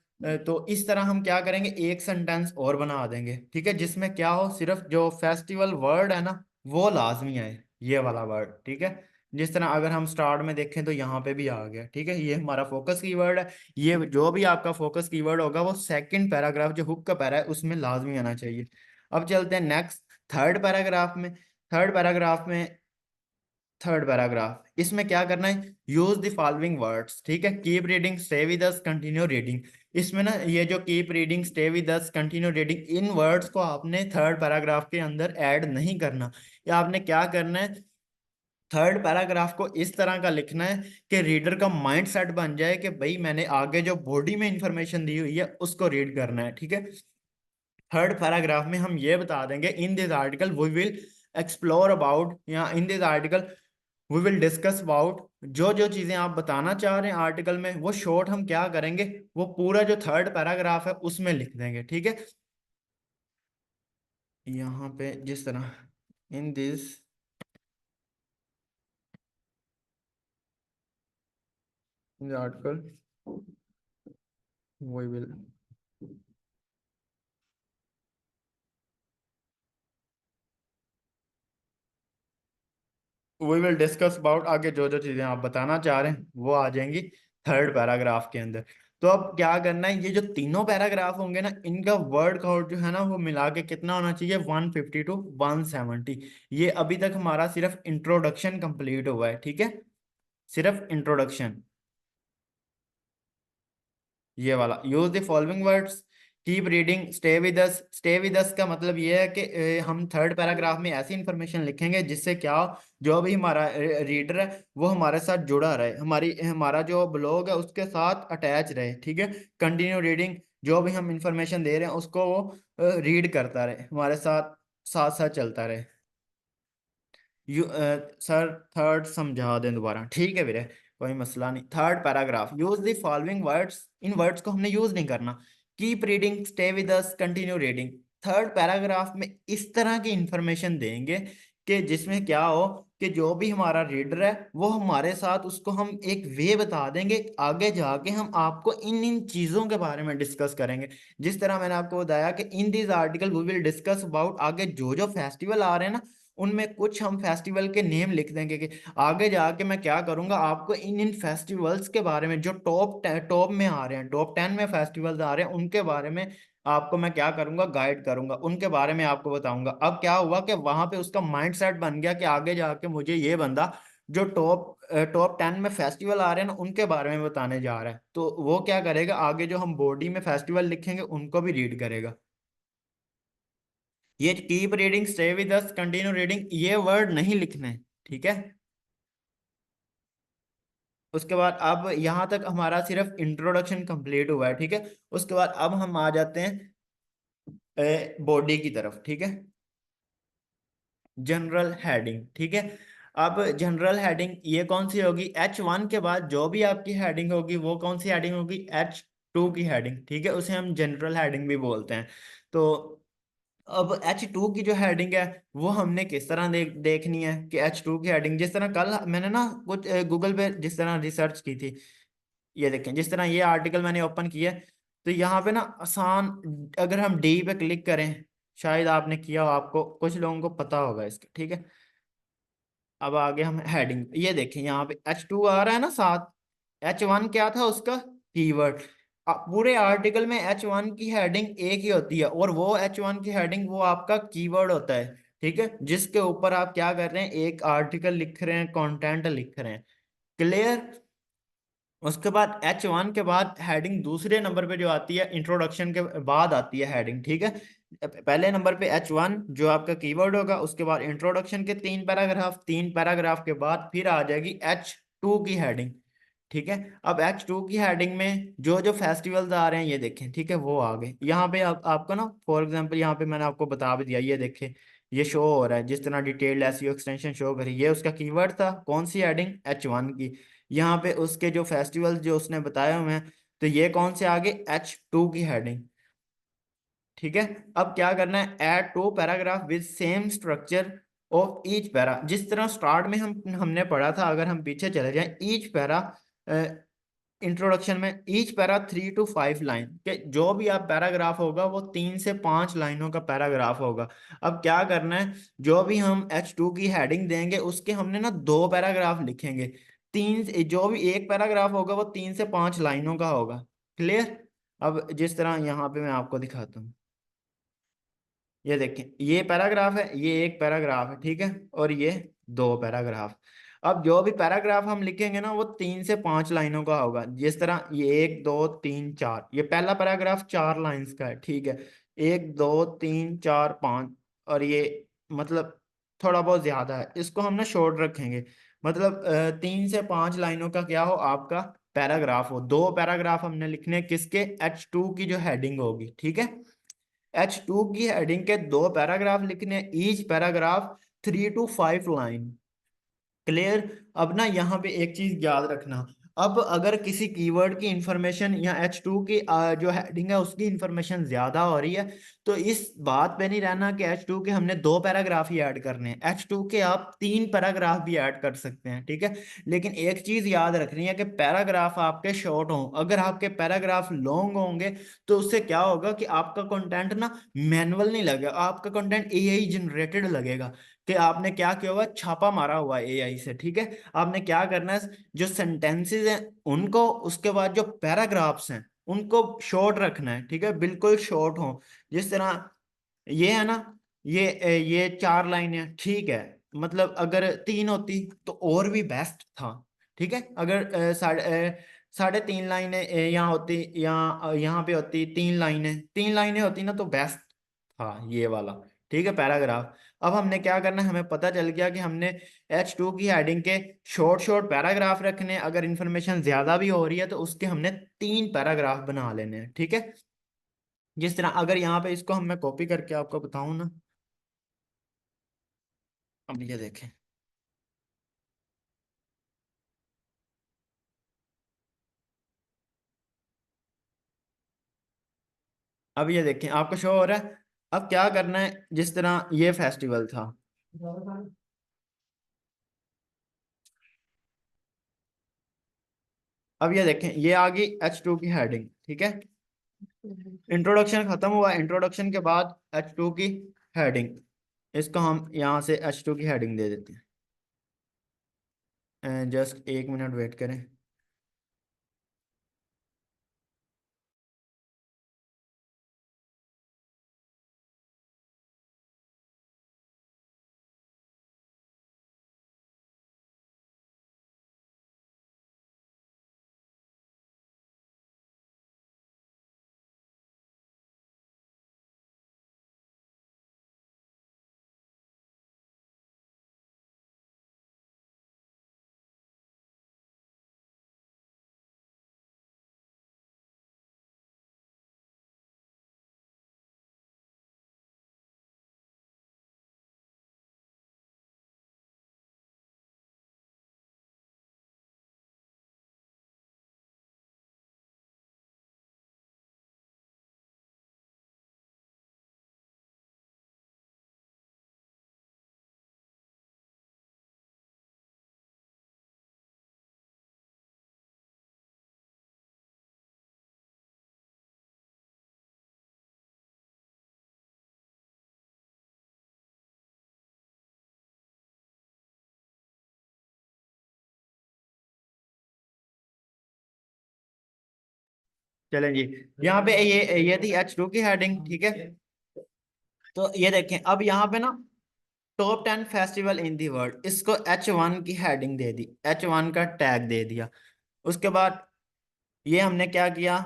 तो इस तरह हम क्या करेंगे, एक सेंटेंस और बना देंगे, ठीक है, जिसमें क्या हो, सिर्फ जो फेस्टिवल वर्ड है ना वो लाजमी आए, ये वाला वर्ड, ठीक है। जिस तरह अगर हम स्टार्ट में देखें तो यहाँ पे भी आ गया, ठीक है, ये हमारा फोकस कीवर्ड है। ये जो भी आपका फोकस कीवर्ड होगा वो सेकंड पैराग्राफ जो हुक का पैरा है उसमें लाजमी आना चाहिए। अब चलते हैं नेक्स्ट, थर्ड पैराग्राफ में। थर्ड पैराग्राफ में, थर्ड पैराग्राफ, इसमें क्या करना है, यूज द फॉलोइंग वर्ड्स, ठीक है, keep reading, stay with us, continue reading. इसमें ना ये जो keep reading, stay with us, continue reading, in words को आपने थर्ड पैराग्राफ के अंदर ऐड नहीं करना। या आपने क्या करना है, थर्ड पैराग्राफ को इस तरह का लिखना है कि रीडर का माइंड सेट बन जाए कि भाई मैंने आगे जो बॉडी में इंफॉर्मेशन दी हुई है उसको रीड करना है, ठीक है। थर्ड पैराग्राफ में हम ये बता देंगे, in this article we will explore about, या in this article we will discuss about, जो जो चीजें आप बताना चाह रहे हैं आर्टिकल में वो शॉर्ट हम क्या करेंगे, वो पूरा जो थर्ड पैराग्राफ है उसमें लिख देंगे, ठीक है। यहाँ पे जिस तरह, in this article we will, we will discuss about, आगे जो जो चीजें आप बताना चाह रहे हैं वो आ जाएंगी थर्ड पैराग्राफ के अंदर। तो अब क्या करना है, ये जो तीनों पैराग्राफ होंगे ना इनका वर्ड काउंट जो है ना वो मिला के कितना होना चाहिए, 150 to 170। ये अभी तक हमारा सिर्फ इंट्रोडक्शन कंप्लीट हुआ है, ठीक है, सिर्फ इंट्रोडक्शन, ये वाला। Use the following words, keep reading, stay with us. Stay with us का मतलब ये है कि हम थर्ड पैराग्राफ में ऐसी इंफॉर्मेशन लिखेंगे जिससे क्या हो, जो भी हमारा रीडर है वो हमारे साथ जुड़ा रहे, हमारा जो ब्लॉग है उसके साथ अटैच रहे, ठीक है। कंटिन्यू रीडिंग, जो भी हम इंफॉर्मेशन दे रहे हैं उसको वो रीड करता रहे, हमारे साथ साथ साथ चलता रहे। सर थर्ड समझा दें दोबारा, ठीक है वीरे, कोई मसला नहीं। Third paragraph, use the following words, in words को हमने यूज नहीं करना। Keep reading, stay with us, continue reading. Third paragraph में इस तरह की इंफॉर्मेशन देंगे कि जिसमें क्या हो कि जो भी हमारा रीडर है वो हमारे साथ, उसको हम एक वे बता देंगे, आगे जाके हम आपको इन इन चीजों के बारे में डिस्कस करेंगे। जिस तरह मैंने आपको बताया कि in this article we will discuss about, आगे जो जो फेस्टिवल आ रहे हैं ना, उनमें कुछ हम फेस्टिवल के नेम लिख देंगे कि आगे जाके मैं क्या करूंगा, आपको इन इन फेस्टिवल्स के बारे में जो टॉप में आ रहे हैं, टॉप 10 में फेस्टिवल्स आ रहे हैं, उनके बारे में आपको मैं क्या करूंगा, गाइड करूंगा, उनके बारे में आपको बताऊंगा। अब क्या हुआ कि वहां पे उसका माइंड सेट बन गया कि आगे जाके मुझे ये बंदा जो टॉप 10 में फेस्टिवल आ रहे हैं ना, उनके बारे में बताने जा रहा है, तो वो क्या करेगा, आगे जो हम बॉडी में फेस्टिवल लिखेंगे उनको भी रीड करेगा। ये keep reading, stay with us, continue reading, ये वर्ड नहीं लिखने, ठीक है। उसके बाद अब यहां तक हमारा सिर्फ इंट्रोडक्शन कंप्लीट हुआ है, ठीक है। उसके बाद अब हम आ जाते हैं बॉडी की तरफ, ठीक है। जनरल हेडिंग, ठीक है। अब जनरल हेडिंग ये कौन सी होगी, H1 के बाद जो भी आपकी हेडिंग होगी वो कौन सी हेडिंग होगी, H2 की हेडिंग, ठीक है। उसे हम जनरल हेडिंग भी बोलते हैं। तो अब H2 की जो हेडिंग है वो हमने किस तरह देखनी है कि H2 की हेडिंग, जिस तरह कल मैंने ना कुछ गूगल पे जिस तरह रिसर्च की थी, ये देखें, जिस तरह ये आर्टिकल मैंने ओपन किया है, तो यहाँ पे ना आसान, अगर हम डी पे क्लिक करें, शायद आपने किया हो, आपको कुछ लोगों को पता होगा इसका, ठीक है। अब आगे हम हेडिंग, ये देखें यहाँ पे H2 आ रहा है ना साथ, H1 क्या था उसका, कीवर्ड। पूरे आर्टिकल में H1 की हेडिंग एक ही होती है, और वो H1 की हेडिंग वो आपका कीवर्ड होता है, ठीक है, जिसके ऊपर आप क्या कर रहे हैं, एक आर्टिकल लिख रहे हैं, कंटेंट लिख रहे हैं। क्लियर। उसके बाद H1 के बाद हेडिंग दूसरे नंबर पे जो आती है, इंट्रोडक्शन के बाद आती है हेडिंग, ठीक है। पहले नंबर पे H1 जो आपका कीवर्ड होगा, उसके बाद इंट्रोडक्शन के 3 पैराग्राफ, 3 पैराग्राफ के बाद फिर आ जाएगी H2 की हेडिंग, ठीक है। अब H2 की हेडिंग में जो जो फेस्टिवल्स आ रहे हैं ये देखें, ठीक है, वो आ गए यहाँ पे। आपको ना फॉर एग्जांपल यहाँ पे मैंने आपको बता भी दिया, ये देखें, ये शो हो रहा है जिस तरह डिटेल्ड एसईओ एक्सटेंशन शो करी, ये उसका कीवर्ड था, कौन सी हेडिंग, H1 की। यहाँ पे उसके जो फेस्टिवल जो उसने बताए हुए हैं, तो ये कौन से आगे, H2 की हेडिंग, ठीक है। अब क्या करना है, add two paragraph with same structure of each para, जिस तरह स्टार्ट में हमने पढ़ा था, अगर हम पीछे चले जाएं, ईच पैरा, इंट्रोडक्शन में ईच पैरा 3 to 5 लाइन के, जो भी आप पैराग्राफ होगा वो 3 से 5 लाइनों का पैराग्राफ होगा। अब क्या करना है, जो भी हम H2 की हेडिंग देंगे उसके हमने ना 2 पैराग्राफ लिखेंगे। जो भी एक पैराग्राफ होगा वो 3 से 5 लाइनों का होगा। क्लियर। अब जिस तरह यहाँ पे मैं आपको दिखाता हूँ, ये देखें, ये पैराग्राफ है, ये एक पैराग्राफ है, ठीक है, और ये 2 पैराग्राफ। अब जो भी पैराग्राफ हम लिखेंगे ना वो 3 से 5 लाइनों का होगा, जिस तरह ये 1 2 3 4, ये पहला पैराग्राफ 4 लाइंस का है, ठीक है। 1 2 3 4 5, और ये मतलब थोड़ा बहुत ज्यादा है, इसको हम ना शॉर्ट रखेंगे, मतलब 3 से 5 लाइनों का क्या हो आपका पैराग्राफ हो। 2 पैराग्राफ हमने लिखने हैं, किसके, H2 की जो हेडिंग होगी, ठीक है। H2 की हेडिंग के 2 पैराग्राफ लिखने, each paragraph 3 to 5 line. Clear. अब ना यहाँ पे एक चीज याद रखना, अब अगर किसी कीवर्ड की इंफॉर्मेशन या H2 की जो हेडिंग है उसकी इंफॉर्मेशन ज्यादा हो रही है, तो इस बात पे नहीं रहना कि H2 के हमने 2 पैराग्राफ ही ऐड करने हैं, H2 के आप 3 पैराग्राफ भी ऐड कर सकते हैं, ठीक है। लेकिन एक चीज याद रखनी है कि पैराग्राफ आपके शॉर्ट हों, अगर आपके पैराग्राफ लॉन्ग होंगे तो उससे क्या होगा कि आपका कंटेंट ना मैनुअल नहीं लगेगा, आपका कंटेंट एआई जनरेटेड लगेगा, कि आपने क्या किया हुआ है, छापा मारा हुआ है एआई से, ठीक है। आपने क्या करना है, जो सेंटेंसेस हैं उनको, उसके बाद जो पैराग्राफ्स हैं उनको शॉर्ट रखना है, ठीक है, बिल्कुल शॉर्ट हो। जिस तरह ये है ना, ये 4 लाइनें, ठीक है, मतलब अगर 3 होती तो और भी बेस्ट था, ठीक है। अगर साढ़े 3 लाइनें यहाँ होती, यहाँ पे होती 3 लाइनें, 3 लाइनें होती ना तो बेस्ट था ये वाला, ठीक है, पैराग्राफ। अब हमने क्या करना है, हमें पता चल गया कि हमने H2 की हेडिंग के शॉर्ट शॉर्ट पैराग्राफ रखने हैं, अगर इंफॉर्मेशन ज्यादा भी हो रही है तो उसके हमने 3 पैराग्राफ बना लेने हैं, ठीक है। जिस तरह अगर यहाँ पे इसको हम मैं कॉपी करके आपको बताऊं ना, अब ये देखें, अब ये देखें आपको शो हो रहा है। अब क्या करना है, जिस तरह ये फेस्टिवल था, अब ये देखें ये आ गई H2 की हेडिंग, ठीक है। इंट्रोडक्शन खत्म हुआ, इंट्रोडक्शन के बाद H2 की हेडिंग, इसको हम यहाँ से H2 की हेडिंग दे देते हैं। जस्ट 1 मिनट वेट करें। चलें जी, यहाँ पे ये थी H2 की हेडिंग, ठीक है। तो ये देखें अब यहाँ पे ना top 10 festival in the world, इसको H1 की हेडिंग दे दी, H1 का टैग दे दिया। उसके बाद ये हमने क्या किया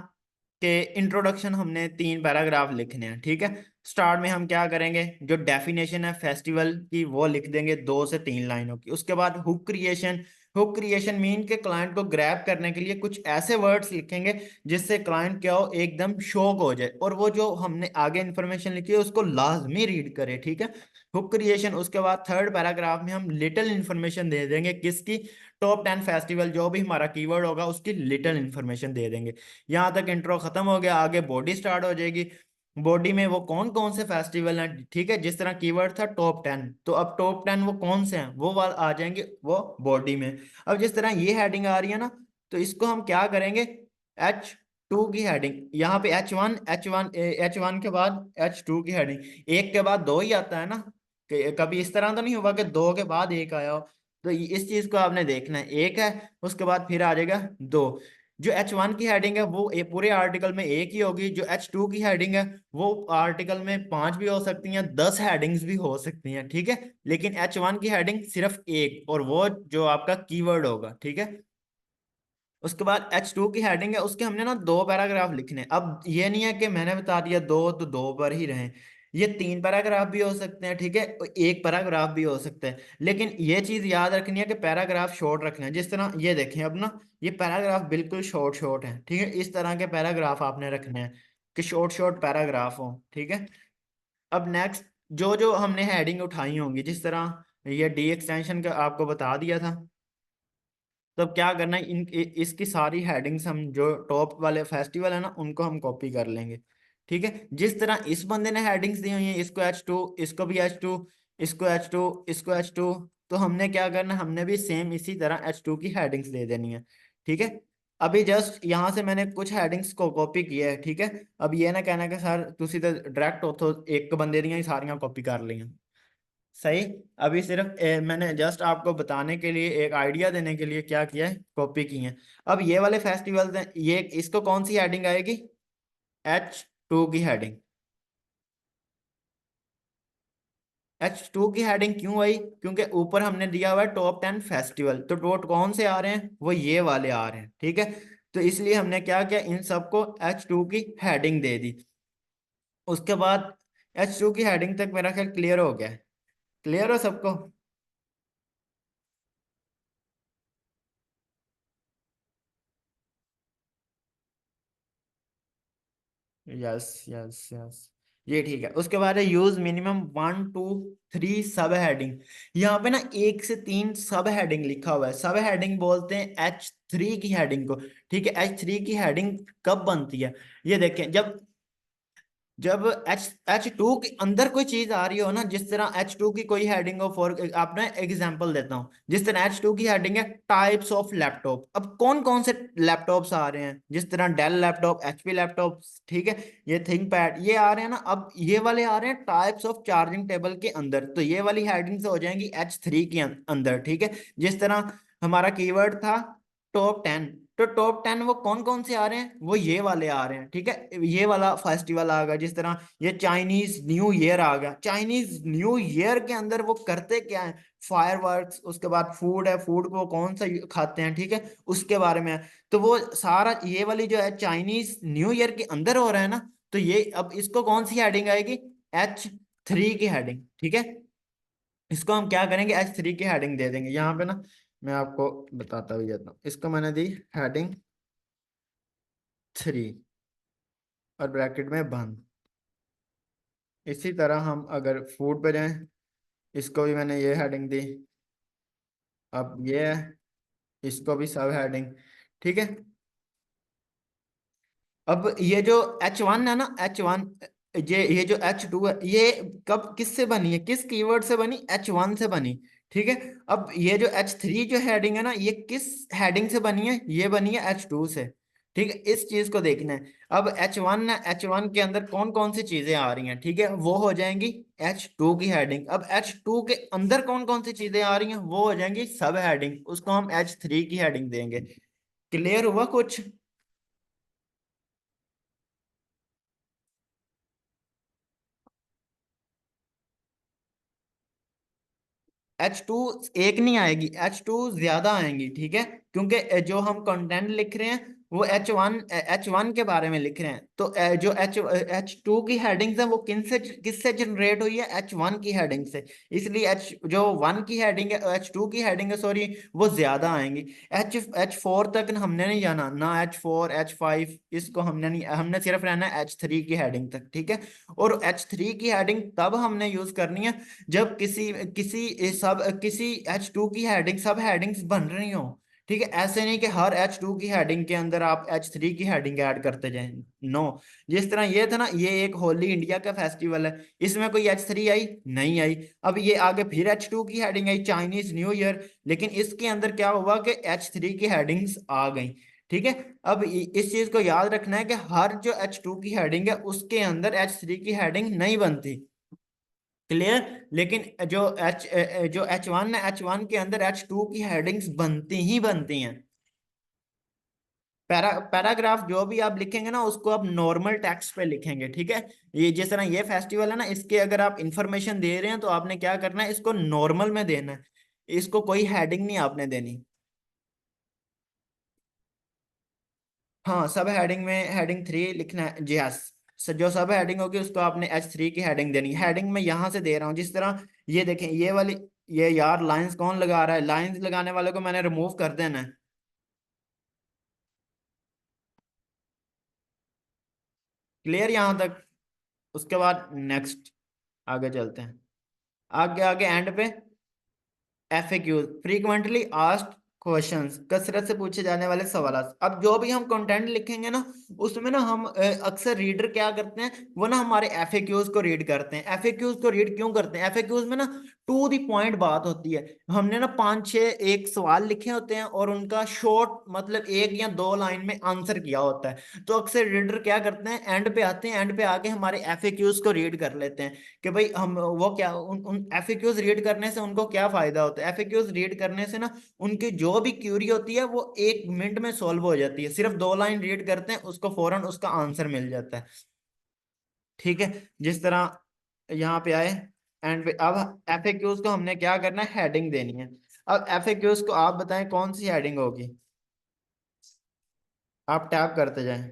कि इंट्रोडक्शन हमने 3 पैराग्राफ लिखने हैं, ठीक है। स्टार्ट में हम क्या करेंगे, जो डेफिनेशन है फेस्टिवल की वो लिख देंगे 2 से 3 लाइनों की। उसके बाद hook creation, hook creation mean के क्लाइंट को ग्रैब करने के लिए कुछ ऐसे वर्ड्स लिखेंगे जिससे क्लाइंट क्या हो, एकदम शॉक हो जाए और वो जो हमने आगे इंफॉर्मेशन लिखी है उसको लाजमी रीड करे, ठीक है। Hook creation. उसके बाद 3rd पैराग्राफ में हम लिटिल इंफॉर्मेशन दे देंगे, किसकी, टॉप 10 फेस्टिवल, जो भी हमारा कीवर्ड होगा उसकी लिटिल इंफॉर्मेशन दे देंगे। यहाँ तक इंट्रो खत्म हो गया, आगे बॉडी स्टार्ट हो जाएगी। बॉडी में वो कौन कौन से फेस्टिवल हैं, ठीक है। जिस तरह कीवर्ड था टॉप 10, तो अब टॉप 10 वो कौन से हैं वो वाल आ जाएंगे वो बॉडी में। अब जिस तरह ये हेडिंग आ रही है ना, तो इसको हम क्या करेंगे, H2 की हेडिंग, यहाँ पे H1 के बाद H2 की हेडिंग। एक के बाद दो ही आता है ना, कभी इस तरह तो नहीं हुआ कि दो के बाद एक आया हो। तो इस चीज को आपने देखना है, एक है उसके बाद फिर आ जाएगा दो। जो H1 की हेडिंग है वो पूरे आर्टिकल में एक ही होगी, जो H2 की हेडिंग है वो आर्टिकल में 5 भी हो सकती हैं, 10 हेडिंग्स भी हो सकती हैं, ठीक है। लेकिन H1 की हेडिंग सिर्फ एक, और वो जो आपका कीवर्ड होगा, ठीक है। उसके बाद H2 की हेडिंग है, उसके हमने ना 2 पैराग्राफ लिखने हैं। अब ये नहीं है कि मैंने बता दिया दो तो दो पर ही रहें, ये 3 पैराग्राफ भी हो सकते हैं, ठीक है, और 1 पैराग्राफ भी हो सकता है। लेकिन ये चीज याद रखनी है कि पैराग्राफ शॉर्ट रखना है। जिस तरह ये देखें अब ना, ये पैराग्राफ बिल्कुल शॉर्ट शॉर्ट है, ठीक है। इस तरह के पैराग्राफ आपने रखने हैं कि शॉर्ट शॉर्ट पैराग्राफ हो, ठीक है। अब नेक्स्ट, जो जो हमने हेडिंग उठाई होंगी, जिस तरह ये डी एक्सटेंशन का आपको बता दिया था, तो अब क्या करना है, इसकी सारी हेडिंग्स हम जो टॉप वाले फेस्टिवल है ना उनको हम कॉपी कर लेंगे, ठीक है। जिस तरह इस बंदे ने हेडिंग्स दी हुई है, इसको H2, इसको भी H2, इसको H2, इसको H2, तो हमने क्या करना है, हमने भी सेम इसी तरह H2 की हेडिंग्स दे देनी है, ठीक है। अभी जस्ट यहाँ से मैंने कुछ हेडिंग्स को कॉपी किया है, ठीक है। अब ये ना कहना कि सर तुसी तो डायरेक्ट उतो एक बंदे दी सारियां कॉपी कर ली। सही। अभी सिर्फ मैंने जस्ट आपको बताने के लिए, एक आइडिया देने के लिए क्या किया है, कॉपी की है। अब ये वाले फेस्टिवल्स हैं, ये इसको कौन सी हेडिंग आएगी, H2 की हेडिंग। H2 की हेडिंग क्यों आई, क्योंकि ऊपर हमने दिया हुआ है टॉप 10 फेस्टिवल, तो टोट कौन से आ रहे हैं, वो ये वाले आ रहे हैं, ठीक है। तो इसलिए हमने क्या किया, इन सबको H2 की हेडिंग दे दी। उसके बाद H2 की हेडिंग तक मेरा ख्याल क्लियर हो गया है। क्लियर हो सबको। यस यस यस, ये ठीक है। उसके बाद है यूज मिनिमम 1 2 3 सब हेडिंग। यहाँ पे ना 1 से 3 सब हेडिंग लिखा हुआ है। सब हेडिंग बोलते हैं H3 की हेडिंग को, ठीक है। H3 की हेडिंग कब बनती है, ये देखें, जब जब एच एच टू के अंदर कोई चीज आ रही हो ना, जिस तरह एच टू की कोई हेडिंग हो, फॉर आपने एग्जांपल देता हूँ, जिस तरह एच टू की हेडिंग है टाइप्स ऑफ लैपटॉप, अब कौन कौन से लैपटॉप्स आ रहे हैं, जिस तरह डेल लैपटॉप, एचपी लैपटॉप, ठीक है, ये थिंक पैड, ये आ रहे हैं ना, अब ये वाले आ रहे हैं टाइप्स ऑफ चार्जिंग टेबल के अंदर, तो ये वाली हेडिंग से हो जाएंगी एच थ्री के अंदर, ठीक है। जिस तरह हमारा कीवर्ड था टॉप 10, तो टॉप 10 वो कौन कौन से आ रहे हैं, वो ये वाले आ रहे हैं, ठीक है, ये वाला फेस्टिवल आ गया, जिस तरह ये चाइनीज न्यू ईयर आ गया, चाइनीज न्यू ईयर के अंदर वो करते क्या है, फायरवर्क्स, उसके बाद फूड है, फूड को कौन सा खाते हैं, ठीक है, उसके बारे में है। तो वो सारा ये वाली जो है चाइनीज न्यू ईयर के अंदर हो रहा है ना, तो ये अब इसको कौन सी हेडिंग आएगी, H3 की हेडिंग, ठीक है। इसको हम क्या करेंगे, H3 की हेडिंग दे देंगे यहाँ पे ना, मैं आपको बताता भी जाता हूँ, इसको मैंने दी हेडिंग 3 और ब्रैकेट में बंद। इसी तरह हम अगर फूड पे जाएं, इसको भी मैंने ये हेडिंग दी, अब ये है, इसको भी सब हेडिंग, ठीक है। अब ये जो H1 है ना, H1, ये जो H2 है, ये कब किससे बनी है, किस कीवर्ड से बनी, H1 से बनी, ठीक है। अब ये जो H3 जो हेडिंग है ना, ये किस हेडिंग से बनी है, ये बनी है H2 से, ठीक है, इस चीज को देखना है। अब H1 है, H1 के अंदर कौन कौन सी चीजें आ रही हैं, ठीक है, वो हो जाएंगी H2 की हेडिंग। अब H2 के अंदर कौन कौन सी चीजें आ रही हैं, वो हो जाएंगी सब हेडिंग, उसको हम H3 की हेडिंग देंगे। क्लियर हुआ कुछ। H2 एक नहीं आएगी, H2 ज्यादा आएंगी, ठीक है, क्योंकि जो हम कंटेंट लिख रहे हैं वो H1 के बारे में लिख रहे हैं, तो जो H2 की हेडिंग्स है वो किससे जनरेट हुई है, H1 की हेडिंग से, इसलिए H1 की हेडिंग है, H2 की हेडिंग है सॉरी, वो ज्यादा आएंगी। H4 तक हमने नहीं जाना ना, H4 H5 इसको हमने नहीं, हमने सिर्फ रहना है H3 की हेडिंग तक, ठीक है। और H3 की हेडिंग तब हमने यूज करनी है जब किसी किसी H2 की हेडिंग सब हेडिंग्स बन रही हो, ठीक है, ऐसे नहीं कि हर H2 की हेडिंग के अंदर आप H3 की हेडिंग ऐड करते जाएं, नो। जिस तरह ये था ना, ये एक होली इंडिया का फेस्टिवल है, इसमें कोई H3 आई नहीं आई। अब ये आगे फिर H2 की हेडिंग आई चाइनीज न्यू ईयर, लेकिन इसके अंदर क्या हुआ कि H3 की हेडिंग्स आ गई, ठीक है। अब इस चीज को याद रखना है कि हर जो H2 की हेडिंग है उसके अंदर H3 की हेडिंग नहीं बनती, क्लियर। लेकिन जो H1 है, H1 के अंदर H2 की हेडिंग्स बनती ही बनती हैं। पैराग्राफ जो भी आप लिखेंगे ना, उसको आप नॉर्मल टेक्स्ट पे लिखेंगे, ठीक है। ये जिस तरह ये फेस्टिवल है ना, इसके अगर आप इंफॉर्मेशन दे रहे हैं तो आपने क्या करना है, इसको नॉर्मल में देना है, इसको कोई हेडिंग नहीं आपने देनी। हाँ, सब हेडिंग में हेडिंग 3 लिखना है जी, यस। जो सब हेडिंग होगी उसको आपने H3 की हेडिंग देनी है। हेडिंग में यहां से दे रहा हूँ, जिस तरह ये देखें, ये वाली, ये यार लाइंस कौन लगा रहा है, लाइंस लगाने वाले को मैंने रिमूव कर देना है, क्लियर यहां तक। उसके बाद नेक्स्ट, आगे चलते हैं, आगे आगे एंड पे FAQs, फ्रीक्वेंटली आस्क्ड क्वेश्चंस, कसरत से पूछे जाने वाले सवाल। अब जो भी हम कंटेंट लिखेंगे ना, उसमें ना हम अक्सर रीडर क्या करते हैं, वो ना हमारे FAQs को रीड करते हैं। FAQs को रीड क्यों करते हैं, FAQs में ना टू दी पॉइंट बात होती है, हमने ना 5-6 एक सवाल लिखे होते हैं और उनका शॉर्ट मतलब 1 या 2 लाइन में आंसर किया होता है, तो अक्सर रीडर क्या करते हैं, एंड पे आते हैं, एंड पे आके हमारे FAQs को रीड कर लेते हैं कि भाई हम वो क्या, उन एफएक्यूज रीड करने से उनको क्या फायदा होता है। एफएक्यूज रीड करने से ना उनकी जो भी क्यूरी होती है वो 1 मिनट में सॉल्व हो जाती है, सिर्फ 2 लाइन रीड करते हैं, उसको फौरन उसका आंसर मिल जाता है, ठीक है। जिस तरह यहाँ पे आए एंड पे, अब एफएक्यूज को हमने क्या करना है, हेडिंग देनी है। अब एफएक्यूज को आप बताएं कौन सी हेडिंग होगी, आप टैप करते जाएं।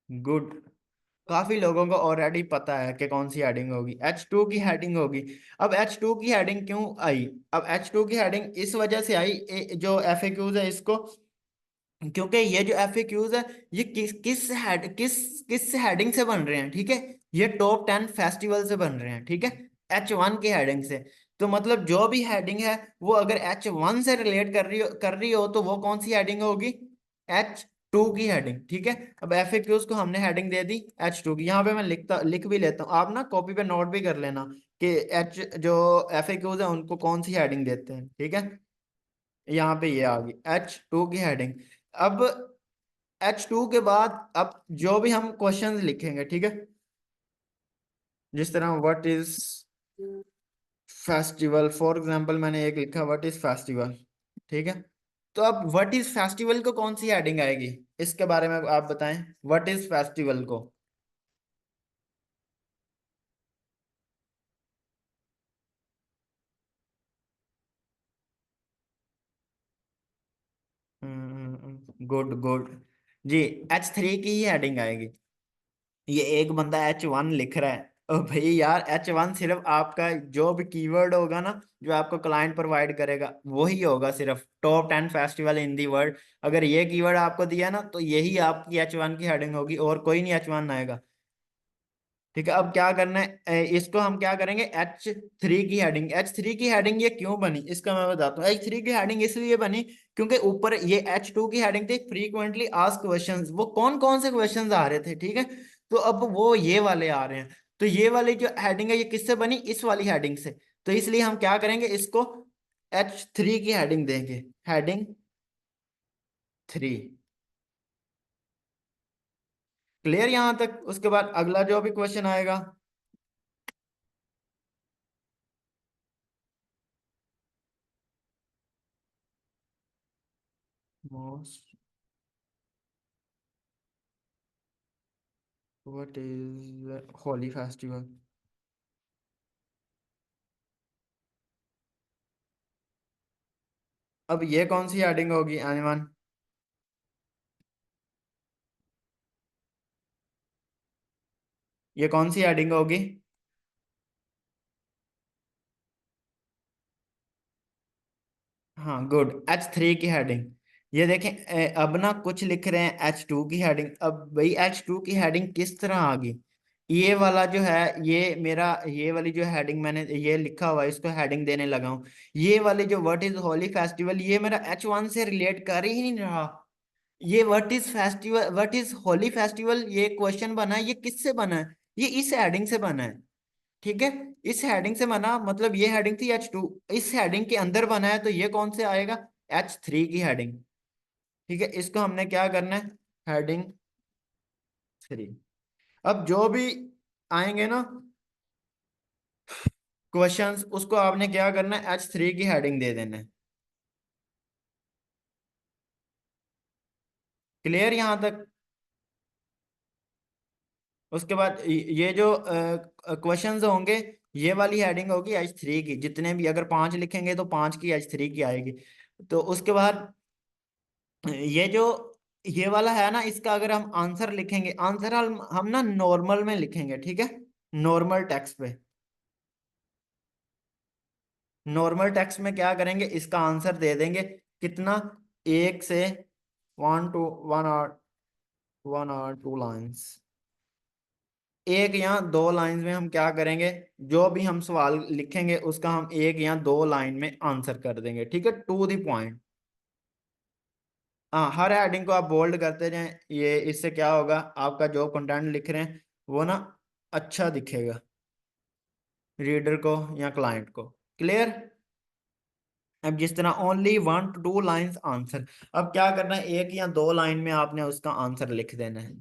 गुड, काफी लोगों को ऑलरेडी पता है कि कौन सी हेडिंग होगी, H2 की हेडिंग होगी। अब H2 की हेडिंग क्यों आई, अब H2 की हेडिंग इस वजह से आई, जो FAQs है इसको क्योंकि ये जो एफ क्यूज है, ये किस हेडिंग से बन रहे हैं, ठीक है। ये टॉप 10 फेस्टिवल से बन रहे हैं, ठीक है, H1 की हेडिंग से। तो मतलब जो भी हेडिंग है वो अगर H1 से रिलेट कर रही हो तो वो कौन सी हेडिंग होगी? H2 की हेडिंग, ठीक है। अब एफ क्यूज को हमने हेडिंग दे दी H2 की। यहाँ पे मैं लिख भी लेता हूँ, आप ना कॉपी पे नोट भी कर लेना कि एच जो एफ क्यूज है उनको कौन सी हेडिंग देते हैं, ठीक है। यहाँ पे ये आ गई H2 की हेडिंग। अब H2 के बाद अब जो भी हम क्वेश्चंस लिखेंगे, ठीक है, जिस तरह what is festival, for example मैंने एक लिखा व्हाट इज फेस्टिवल, ठीक है। तो अब व्हाट इज फेस्टिवल को कौन सी हेडिंग आएगी, इसके बारे में आप बताएं। व्हाट इज फेस्टिवल को गुड गुड जी, H3 की ही हेडिंग आएगी। ये एक बंदा H1 लिख रहा है, ओ भाई यार, H1 सिर्फ आपका जो भी कीवर्ड होगा ना, जो आपको क्लाइंट प्रोवाइड करेगा वही होगा, सिर्फ top 10 festival in the world. अगर ये कीवर्ड आपको दिया ना तो यही आपकी H1 की हेडिंग होगी, और कोई नहीं H1 आएगा, ठीक है। अब क्या करना है, इसको हम क्या करेंगे, H3 की हेडिंग। H3 की हेडिंग ये क्यों बनी इसका मैं बताता हूँ। H3 की हेडिंग इसलिए बनी क्योंकि ऊपर ये H2 की हेडिंग थी फ्रीक्वेंटली आस्क्ड क्वेश्चंस, वो कौन कौन से क्वेश्चंस आ रहे थे, ठीक है। तो अब वो ये वाले आ रहे हैं, तो ये वाली जो हेडिंग है ये किससे बनी, इस वाली हेडिंग से। तो इसलिए हम क्या करेंगे, इसको H3 की हेडिंग देंगे, हेडिंग 3। क्लियर यहां तक? उसके बाद अगला जो भी क्वेश्चन आएगा, most, what is Holi festival. अब ये कौन सी हेडिंग होगी अनिमान? ये कौन सी हेडिंग होगी? हाँ गुड, H3 की हेडिंग। ये देखें, अब ना कुछ लिख रहे हैं H2 की हेडिंग। अब भाई H2 की हेडिंग किस तरह आ गई? ये वाला जो है, ये मेरा, ये वाली जो हेडिंग मैंने ये लिखा हुआ है इसको हेडिंग देने लगा हूँ। ये वाली जो व्हाट इज होली फेस्टिवल, ये मेरा H1 से रिलेट कर ही नहीं रहा। ये what is festival, what is Holi festival, ये क्वेश्चन बना है, ये किससे बना है? ये इस हेडिंग से बना है, ठीक है। इस हेडिंग से बना, मतलब ये हेडिंग थी H2, इस हेडिंग के अंदर बना है, तो ये कौन से आएगा, H3 की हेडिंग, ठीक है। इसको हमने क्या करना है, हेडिंग 3। अब जो भी आएंगे ना क्वेश्चंस, उसको आपने क्या करना है, H3 की हेडिंग दे देना है। क्लियर यहां तक? उसके बाद ये जो क्वेश्चंस होंगे, ये वाली हेडिंग होगी H3 की, जितने भी अगर 5 लिखेंगे तो 5 की H3 की आएगी। तो उसके बाद ये जो ये वाला है ना, इसका अगर हम आंसर लिखेंगे, आंसर हम ना नॉर्मल में लिखेंगे, ठीक है, नॉर्मल टेक्स्ट पे। नॉर्मल टेक्स्ट में क्या करेंगे, इसका आंसर दे देंगे कितना, एक से 1 और 2 लाइन्स, एक या 2 लाइंस में हम क्या करेंगे, जो भी हम सवाल लिखेंगे उसका हम एक या 2 लाइन में आंसर कर देंगे, ठीक है, टू द पॉइंट। हाँ, हर हेडिंग को आप बोल्ड करते जाएं, ये इससे क्या होगा, आपका जो कंटेंट लिख रहे हैं वो ना अच्छा दिखेगा रीडर को या क्लाइंट को। क्लियर? अब जिस तरह ओनली 1 to 2 लाइंस आंसर, अब क्या करना है, एक या 2 लाइन में आपने उसका आंसर लिख देना है।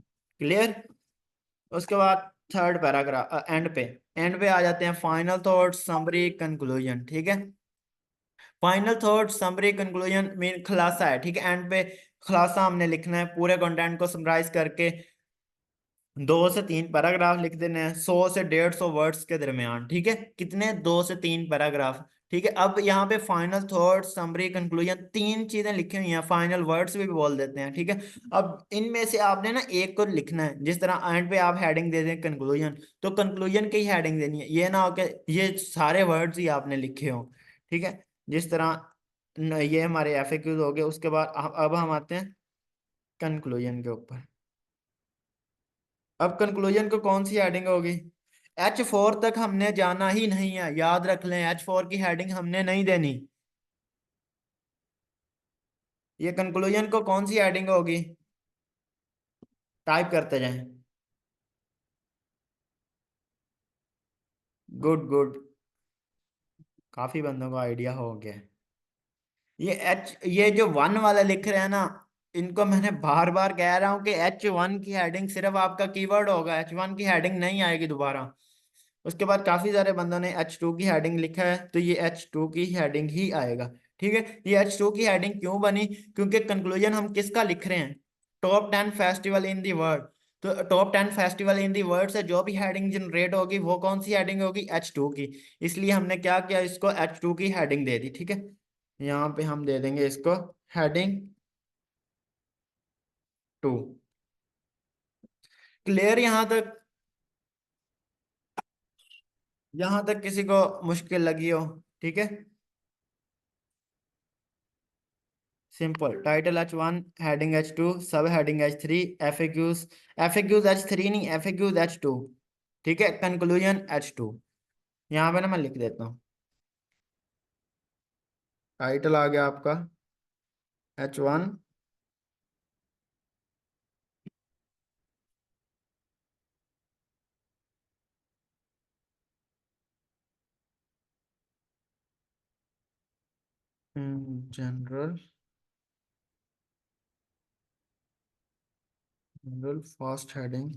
क्लियर? उसके बाद थर्ड पैराग्राफ, एंड पे आ जाते हैं, फाइनल थॉट समरी कंक्लूजन, ठीक है। Final thought summary conclusion mean खुलासा है, ठीक है। एंड पे खुलासा हमने लिखना है, पूरे कंटेंट को समराइज करके 2 से 3 पैराग्राफ लिख देने हैं, 100 से 150 वर्ड्स के दरमियान, ठीक है। कितने, 2 से 3 पैराग्राफ, ठीक है। अब यहाँ पे फाइनल थॉट समरी कंक्लूजन 3 चीजें लिखी हुई हैं, फाइनल वर्ड्स भी बोल देते हैं, ठीक है। अब इनमें से आपने ना एक को लिखना है, जिस तरह एंड पे आप हेडिंग दे दें कंक्लूजन, तो कंक्लूजन की ही हेडिंग देनी है, ये ना हो कि ये सारे वर्ड्स ही आपने लिखे हो, ठीक है। जिस तरह ये हमारे एफएक्यूज हो गए। उसके बाद अब हम आते हैं कंक्लूजन के ऊपर। अब कंक्लूजन को कौन सी हेडिंग होगी? H4 तक हमने जाना ही नहीं है, याद रख लें, H4 की हेडिंग हमने नहीं देनी। ये कंक्लूजन को कौन सी हेडिंग होगी? टाइप करते जाएं। Good good. काफी बंदों को आइडिया हो गया। ये जो वन वाला लिख रहे हैं ना, इनको मैंने बार बार कह रहा हूं कि H1 की हेडिंग सिर्फ आपका कीवर्ड होगा, H1 की हेडिंग नहीं आएगी दोबारा। उसके बाद काफी सारे बंदों ने H2 की हेडिंग लिखा है, तो ये H2 की हेडिंग ही आएगा। ठीक है, ये H2 की हेडिंग क्यों बनी? क्योंकि कंक्लूजन हम किसका लिख रहे हैं? Top 10 festival in the world. तो top 10 festival in the world से जो भी हेडिंग जनरेट होगी वो कौन सी हेडिंग होगी? H2 की। इसलिए हमने क्या किया, इसको H2 की हेडिंग दे दी। ठीक है, यहाँ पे हम दे देंगे इसको हेडिंग 2। क्लियर यहाँ तक? यहाँ तक किसी को मुश्किल लगी हो? ठीक है, simple. Title H1, heading H2, सब heading H3, FAQs, FAQs H3 नहीं, एफएक्यूज H2। ठीक है, कंक्लूजन H2। यहाँ पे ना मैं लिख देता हूँ, टाइटल आ गया आपका H1, general, general first heading,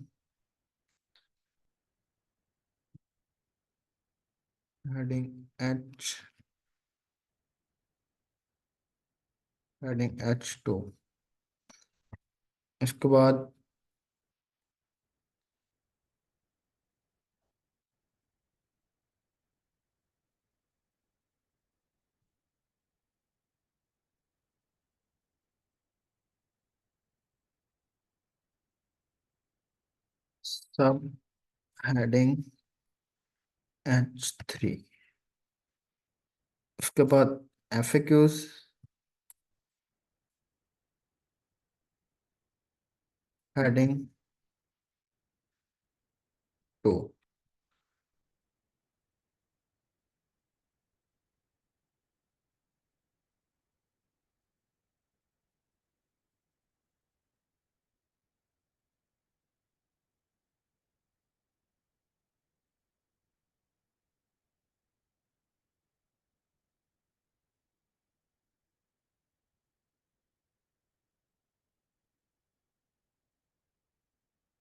heading H, heading H2। इसके बाद सब हेडिंग H3। उसके बाद एफएक्यूज, हेडिंग 2।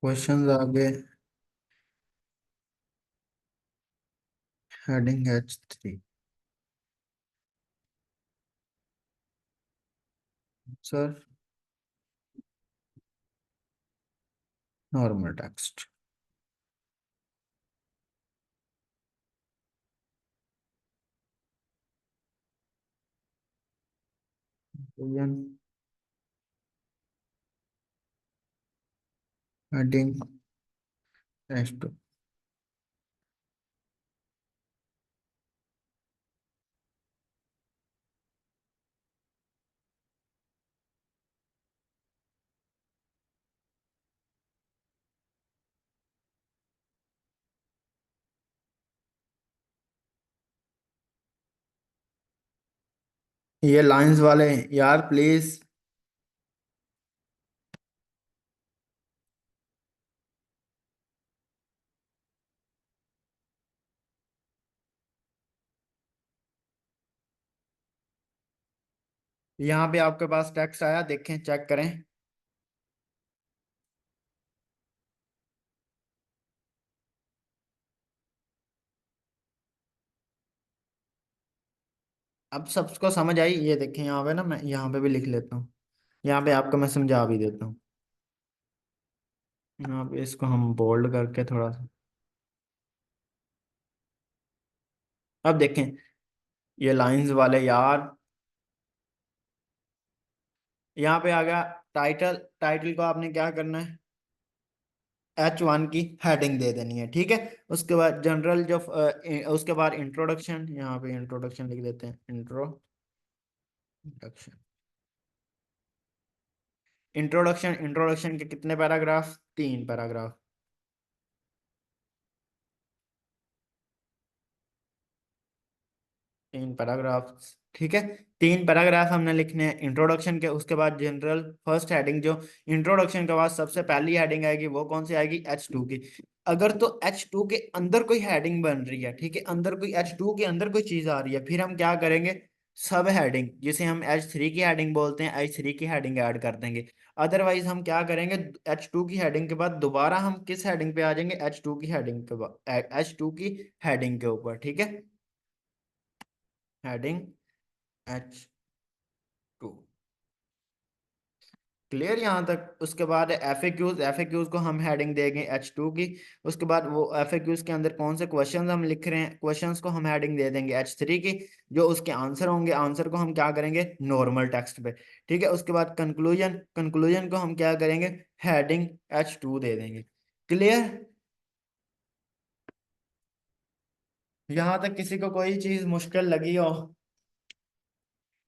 क्वेश्चंस आगे, heading H3। Sir, normal text. Heading H2। ये लाइंस वाले यार प्लीज। यहाँ पे आपके पास टेक्स्ट आया, देखें, चेक करें। अब सबको समझ आई? ये देखें, यहाँ पे ना मैं यहाँ पे भी लिख लेता हूँ, यहाँ पे आपको मैं समझा भी देता हूँ। यहाँ पे इसको हम बोल्ड करके थोड़ा सा, अब देखें, ये लाइंस वाले यार, यहाँ पे आ गया टाइटल। टाइटल को आपने क्या करना है? H1 की हेडिंग दे देनी है। ठीक है, उसके बाद जनरल जो उसके बाद इंट्रोडक्शन, यहाँ पे इंट्रोडक्शन लिख देते हैं, इंट्रोडक्शन। इंट्रोडक्शन, इंट्रोडक्शन के कितने पैराग्राफ? 3 पैराग्राफ। 3 पैराग्राफ, ठीक है। 3 पैराग्राफ हमने लिखने हैं इंट्रोडक्शन के। उसके बाद जनरल फर्स्ट हेडिंग, जो इंट्रोडक्शन के बाद सबसे पहली हेडिंग आएगी वो कौन सी आएगी? H2 की। अगर तो H2 के अंदर कोई हेडिंग बन रही है, ठीक है, अंदर कोई H2 के अंदर कोई चीज आ रही है, फिर हम क्या करेंगे? सब हेडिंग, जिसे हम H3 की हेडिंग बोलते हैं, H3 की हेडिंग ऐड कर देंगे। अदरवाइज हम क्या करेंगे? H2 की हेडिंग के बाद दोबारा हम किस हेडिंग पे आ जाएंगे? H2 की हेडिंग के बाद, H2 की हेडिंग के ऊपर, ठीक है। Heading H2। क्लियर यहाँ तक? उसके बाद FAQs, FAQs को हम हेडिंग देंगे H2 की। उसके बाद वो FAQs के अंदर कौन से क्वेश्चंस हम लिख रहे हैं, क्वेश्चंस को हम हेडिंग दे देंगे H3 की। जो उसके आंसर होंगे, आंसर को हम क्या करेंगे? नॉर्मल टेक्स्ट पे, ठीक है। उसके बाद कंक्लूजन, कंक्लूजन को हम क्या करेंगे? हेडिंग H2 दे देंगे। क्लियर? यहाँ तक किसी को कोई चीज मुश्किल लगी हो?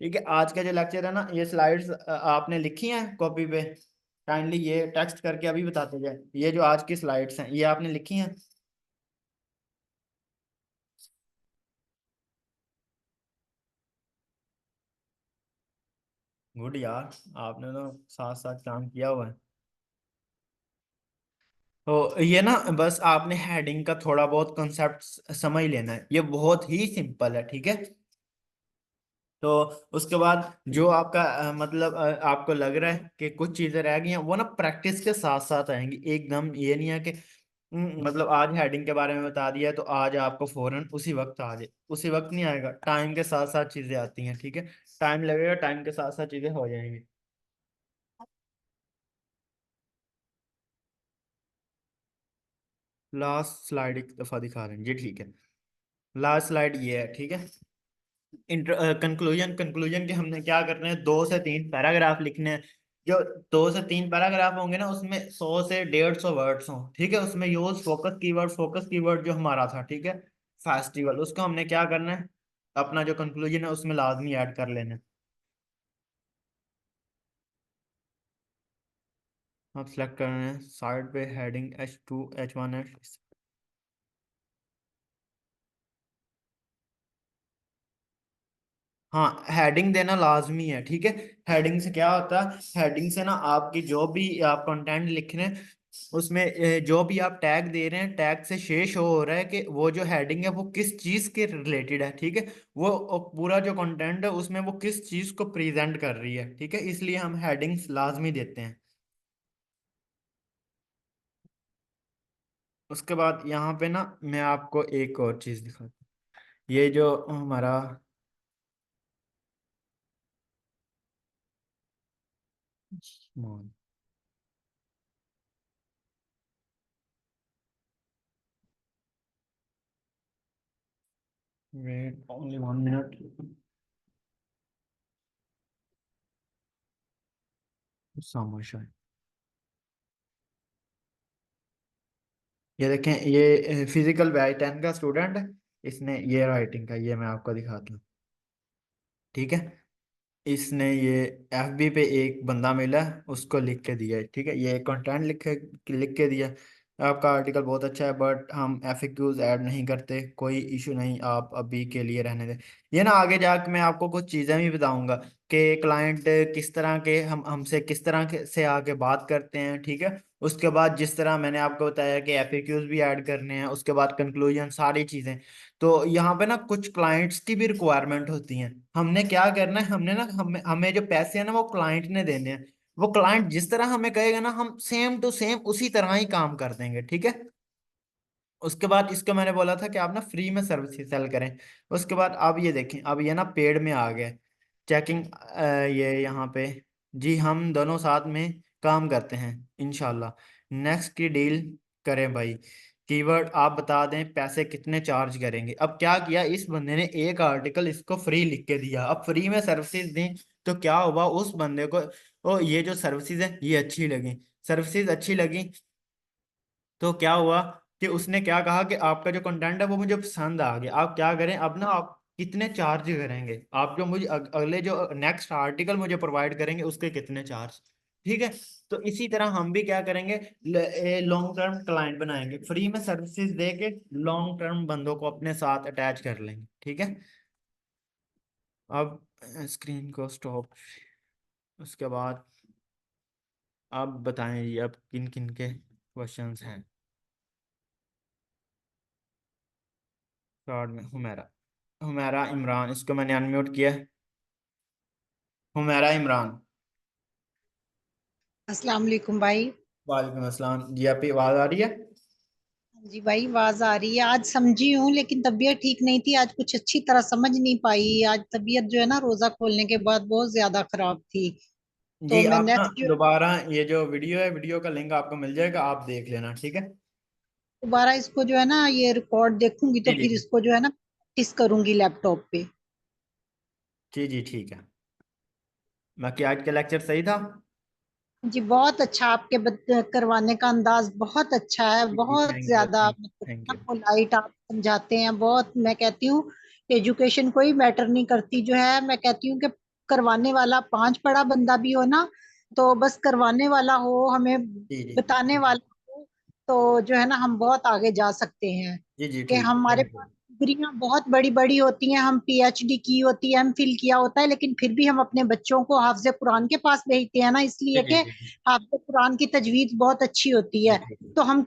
ठीक है, आज का जो लेक्चर है ना, ये स्लाइड्स आपने लिखी हैं कॉपी पे? काइंडली ये टेक्स्ट करके अभी बताते जाए, ये जो आज की स्लाइड्स हैं ये आपने लिखी हैं? गुड यार, आपने तो साथ साथ काम किया हुआ है। तो ये ना बस आपने हेडिंग का थोड़ा बहुत कंसेप्ट समझ लेना है, ये बहुत ही सिंपल है, ठीक है। तो उसके बाद जो आपका मतलब आपको लग रहा है कि कुछ चीजें रह गई हैं, वो ना प्रैक्टिस के साथ साथ आएंगी। एकदम ये नहीं है कि मतलब आज हेडिंग के बारे में बता दिया है तो आज आपको फौरन उसी वक्त आ जाए, उसी वक्त नहीं आएगा। टाइम के साथ साथ चीजें आती हैं, ठीक है। टाइम लगेगा, टाइम के साथ साथ चीजें हो जाएंगी। लास्ट स्लाइड एक दफा दिखा रहे हैं जी, ठीक है। लास्ट स्लाइड ये है, ठीक है। कंक्लूजन, कंक्लूजन के हमने क्या करना है? 2 से 3 पैराग्राफ लिखने हैं। जो 2 से 3 पैराग्राफ होंगे ना, उसमें 100 से 150 वर्ड्स हों, ठीक है। उसमें use focus keyword, focus keyword जो हमारा था, ठीक है, फेस्टिवल, उसको हमने क्या करना है? अपना जो कंक्लूजन है उसमें लाजमी ऐड कर लेना है। आप सिलेक्ट कर रहे हैं साइड पे हेडिंग H2, H1 है। हाँ, हेडिंग देना लाजमी है, ठीक है। हेडिंग से क्या होता है? हेडिंग से ना आपकी जो भी आप कंटेंट लिख रहे हैं उसमें जो भी आप टैग दे रहे हैं, टैग से शेष हो रहा है कि वो जो हेडिंग है वो किस चीज के रिलेटेड है, ठीक है। वो पूरा जो कंटेंट है उसमें वो किस चीज को प्रेजेंट कर रही है, ठीक है, इसलिए हम हेडिंग्स लाजमी देते हैं। उसके बाद यहाँ पे ना मैं आपको एक और चीज दिखाता हूँ। ये जो हमारा, वेट ओनली 1 मिनट, समोसा। ये देखें, ये फिजिकल बाई 10 का स्टूडेंट है। इसने ये राइटिंग का, ये मैं आपको दिखाता हूँ, ठीक है। इसने ये FB पे एक बंदा मिला है, उसको लिख के दिया है, ठीक है। ये कंटेंट लिख के दिया। आपका आर्टिकल बहुत अच्छा है बट हम FAQs ऐड नहीं करते, कोई इशू नहीं, आप अभी के लिए रहने दें। ये ना आगे जाके मैं आपको कुछ चीज़ें भी बताऊंगा कि क्लाइंट किस तरह के हमसे किस तरह से आके बात करते हैं, ठीक है। उसके बाद जिस तरह मैंने आपको बताया कि FAQs भी ऐड करने हैं, उसके बाद कंक्लूजन, सारी चीज़ें। तो यहाँ पे ना कुछ क्लाइंट्स की भी रिक्वायरमेंट होती हैं। हमने क्या करना है? हमने ना हमें हमें जो पैसे हैं ना वो क्लाइंट ने देने हैं। वो क्लाइंट जिस तरह हमें कहेगा ना, हम सेम टू सेम उसी तरह ही काम कर देंगे, ठीक है। उसके बाद इसको मैंने बोला था कि आप ना फ्री में सर्विस सेल करें। उसके बाद अब ये देखें, अब ये ना पेड में आ गया। चेकिंग, ये यहाँ पे, जी हम दोनों साथ में काम करते हैं इंशाल्लाह। नेक्स्ट की डील करें भाई। कीवर्ड आप बता दें, पैसे कितने चार्ज करेंगे। अब क्या किया इस बंदे ने? एक आर्टिकल इसको फ्री लिख के दिया। अब फ्री में सर्विसेज दी तो क्या हुआ उस बंदे को? ओ, ये जो सर्विसेज है ये अच्छी लगी। सर्विसेज अच्छी लगी तो क्या हुआ कि उसने क्या कहा कि आपका जो कंटेंट है वो मुझे पसंद आ गया। आप क्या करें अब ना, आप कितने चार्ज करेंगे? आप जो मुझे अगले जो नेक्स्ट आर्टिकल मुझे प्रोवाइड करेंगे उसके कितने चार्ज, ठीक है। तो इसी तरह हम भी क्या करेंगे, लॉन्ग टर्म क्लाइंट बनाएंगे, फ्री में सर्विसेज दे के लॉन्ग टर्म बंदों को अपने साथ अटैच कर लेंगे। ठीक है। अब स्क्रीन को स्टॉप। उसके बाद आप बताएं ये अब किन किन के क्वेश्चंस हैं। स्टार्ट में हुमैरा, हुमैरा इमरान, इसको मैंने अनम्यूट किया है। हुमैरा इमरान। अस्सलाम वालेकुम भाई। वालेकुम अस्सलाम जी, आपकी आवाज़ आ रही है? हाँ जी भाई, आवाज आ रही है। आज समझी हूँ लेकिन तबीयत ठीक नहीं थी, आज कुछ अच्छी तरह समझ नहीं पाई। आज तबीयत जो है ना, रोजा खोलने के बाद बहुत ज्यादा खराब थी। तो जी मैं आप ना नेक्स्ट जो दोबारा ये जो वीडियो है, वीडियो का लिंक आपको मिल जाएगा, आप देख लेना। ठीक है। दोबारा इसको जो है ना, ये रिकॉर्ड देखूंगी जी तो जी फिर इसको जो है ना प्रैक्टिस करूंगी लैपटॉप पे। जी जी ठीक है। बाकी आज का लेक्चर सही था? जी बहुत अच्छा, आपके करवाने का अंदाज बहुत अच्छा है, जी जी बहुत थैंक यू ज्यादा थैंक मतलब थैंक ना यू। पोलाइट आप समझाते हैं बहुत। मैं कहती हूँ एजुकेशन कोई मैटर नहीं करती जो है, मैं कहती हूँ कि करवाने वाला पांच पढ़ा बंदा भी हो ना, तो बस करवाने वाला हो, हमें जी जी बताने वाला हो, तो जो है ना हम बहुत आगे जा सकते हैं। जी जी कि ठीक है हमारे थैंक यू। पास डिग्रियां बहुत बड़ी बड़ी होती हैं, हम पीएचडी की होती है, एमफिल किया होता है, लेकिन फिर भी हम अपने बच्चों को हाफिज कुरान के पास भेजते हैं ना, जी इसलिए जी कि जी जी हाफिज कुरान की तजवीज बहुत अच्छी होती जी, है। ठीक है। तो हम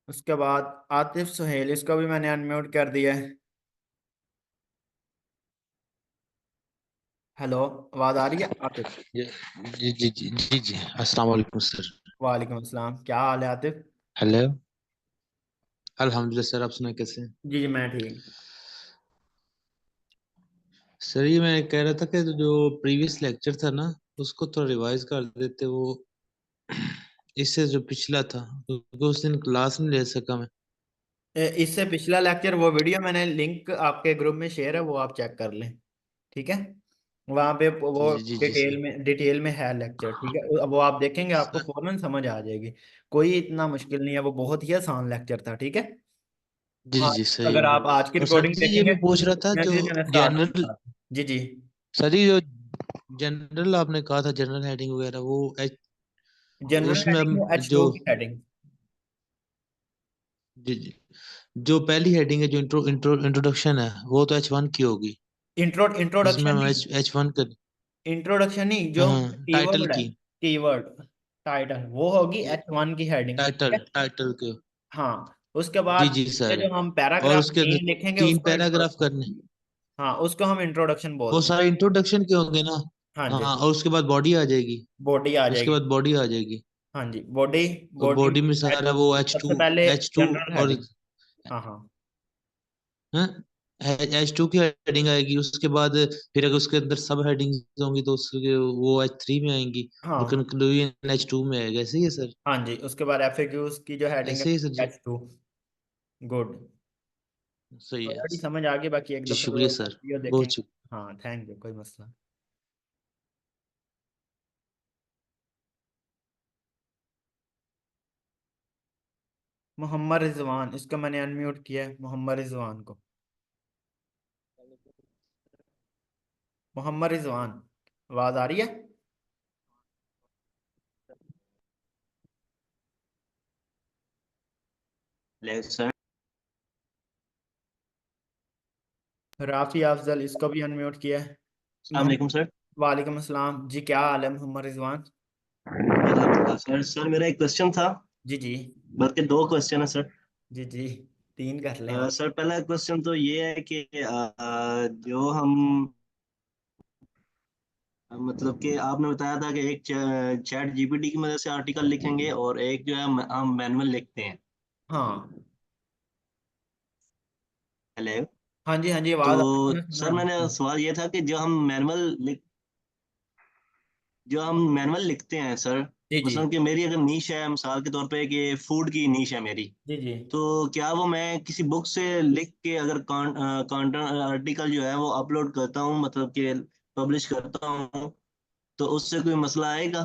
उसके बाद आतिफ सुहेल, इसको भी मैंने अनम्यूट कर दिया है। हेलो, आवाज़ आ रही है आतिफ? ये- जी जी जी जी जी अस्सलाम वालेकुम सर। वालेकुम अस्सलाम, क्या हाल है आतिफ? हेलो। अल्हम्दुलिल्लाह सर, आप सुनाए कैसे हैं? जी जी मैं ठीक। सर ये मैं कह रहा था कि जो प्रीवियस लेक्चर था ना, उसको थोड़ा रिवाइज कर देते वो। इससे जो पिछला था, क्योंकि उस दिन क्लास नहीं ले सका मैं। इससे पिछला लेक्चर वो वीडियो मैंने लिंक आपके ग्रुप में शेयर है, वो आप चेक कर लें। ठीक है। वहाँ पे जी वो जी जी जी सर। डिटेल में है लेक्चर। ठीक है, अब वो आप देखेंगे आपको सर फौरन समझ आ जाएगी। कोई इतना मुश्किल नहीं है, वो बहुत ही आसान लेक्चर था। ठीक है। जी हाँ, जी सही अगर है। आप आज की और सर रिकॉर्डिंग जी ये देखेंगे, मैं पूछ रहा था मैं जो फिर मैंने स्टार्ट जनरल, किया। जी जी। सर ये जो जनरल आपने कहा था, जनरल हेडिंग वगैरह वो जनरल उसमें हेडिंग हम H2 जो, की हेडिंग। जी जी, जो पहली हेडिंग है जो इंट्रोडक्शन है, वो तो H1 की होगी, जिसमें इंट्रोडक्शन हम नहीं, H1 कर। इंट्रोडक्शन नहीं, जो हाँ टाइटल कीवर्ड है, की। कीवर्ड टाइटल वो होगी H1 की हेडिंग। ठीक टाइटल है। टाइटल के। हाँ, उसके जी बाद जी ये सर। जो हम और पैराग्राफ उसके अंदर 3 लिखेंगे तीन उसको पैराग्राफ इंट्रोडक्शन। करने, हाँ, उसको हम इंट्रोडक्शन वो बोलते हैं। सारे इंट्रोडक्शन के होंगे ना। हाँ जी। हाँ, और उसके बाद बॉडी आ जाएगी। बॉडी आ उसके जाएगी। बाद बॉडी आ जाएगी। हाँ जी, बॉडी। और बॉडी बॉडी में सारा वो सबसे पहले एच टू जनरल और हेडिंग। हाँ हाँ। H2 की हेडिंग आएगी। उसके बाद फिर अगर उसके अंदर सब हेडिंग्स होंगी तो उसके वो H3 में आएंगी। हाँ और हाँ। कंक्लूजन H2 में आएगा। ऐसे ही है सर? हाँ जी, उसके बाद FAQs की जो हेडिंग है ऐसे ही सर जी? H2। गुड। सही है। ऑलरेडी समझ आ गई, बाकी एक जी दफा शुक्रिया वो सर, वीडियो बहुत देखेंगे। शुक्रिया। हाँ थैंक यू, कोई मसला। मोहम्मद रिजवान, इसको मैंने अनम्यूट किया है, मोहम्मद रिजवान को। मोहम्मद रिजवान, आवाज आ रही है? ले सर। राफी अफजल, इसको भी अनम्यूट किया है। अस्सलाम वालेकुम सर। वालेकुम अस्सलाम जी, क्या हाल है मोहम्मद रिजवान? अल्हम्दुलिल्लाह सर। सर मेरा एक क्वेश्चन था, जी जी बल्कि दो क्वेश्चन है सर। जी जी, 3 कर लें आप। सर पहला क्वेश्चन तो ये है कि जो हम मतलब कि आपने बताया था कि एक चैट जीपीटी की मदद से आर्टिकल लिखेंगे और एक जो है हम मैनुअल लिखते हैं। हाँ हेलो। हाँ जी हाँ जी, तो आवाज आ रही है, मैं सुन सर रहा मैंने हूँ। सवाल ये था कि जो हम मैनुअल लिखते हैं सर, जी जी मतलब कि मेरी अगर नीश है, मिसाल के तौर पे कि फूड की नीश है मेरी, जी जी। तो क्या वो मैं किसी बुक से लिख के अगर कंटेंट आर्टिकल जो है वो अपलोड करता हूँ, मतलब कि पब्लिश करता हूँ, तो उससे कोई मसला आएगा?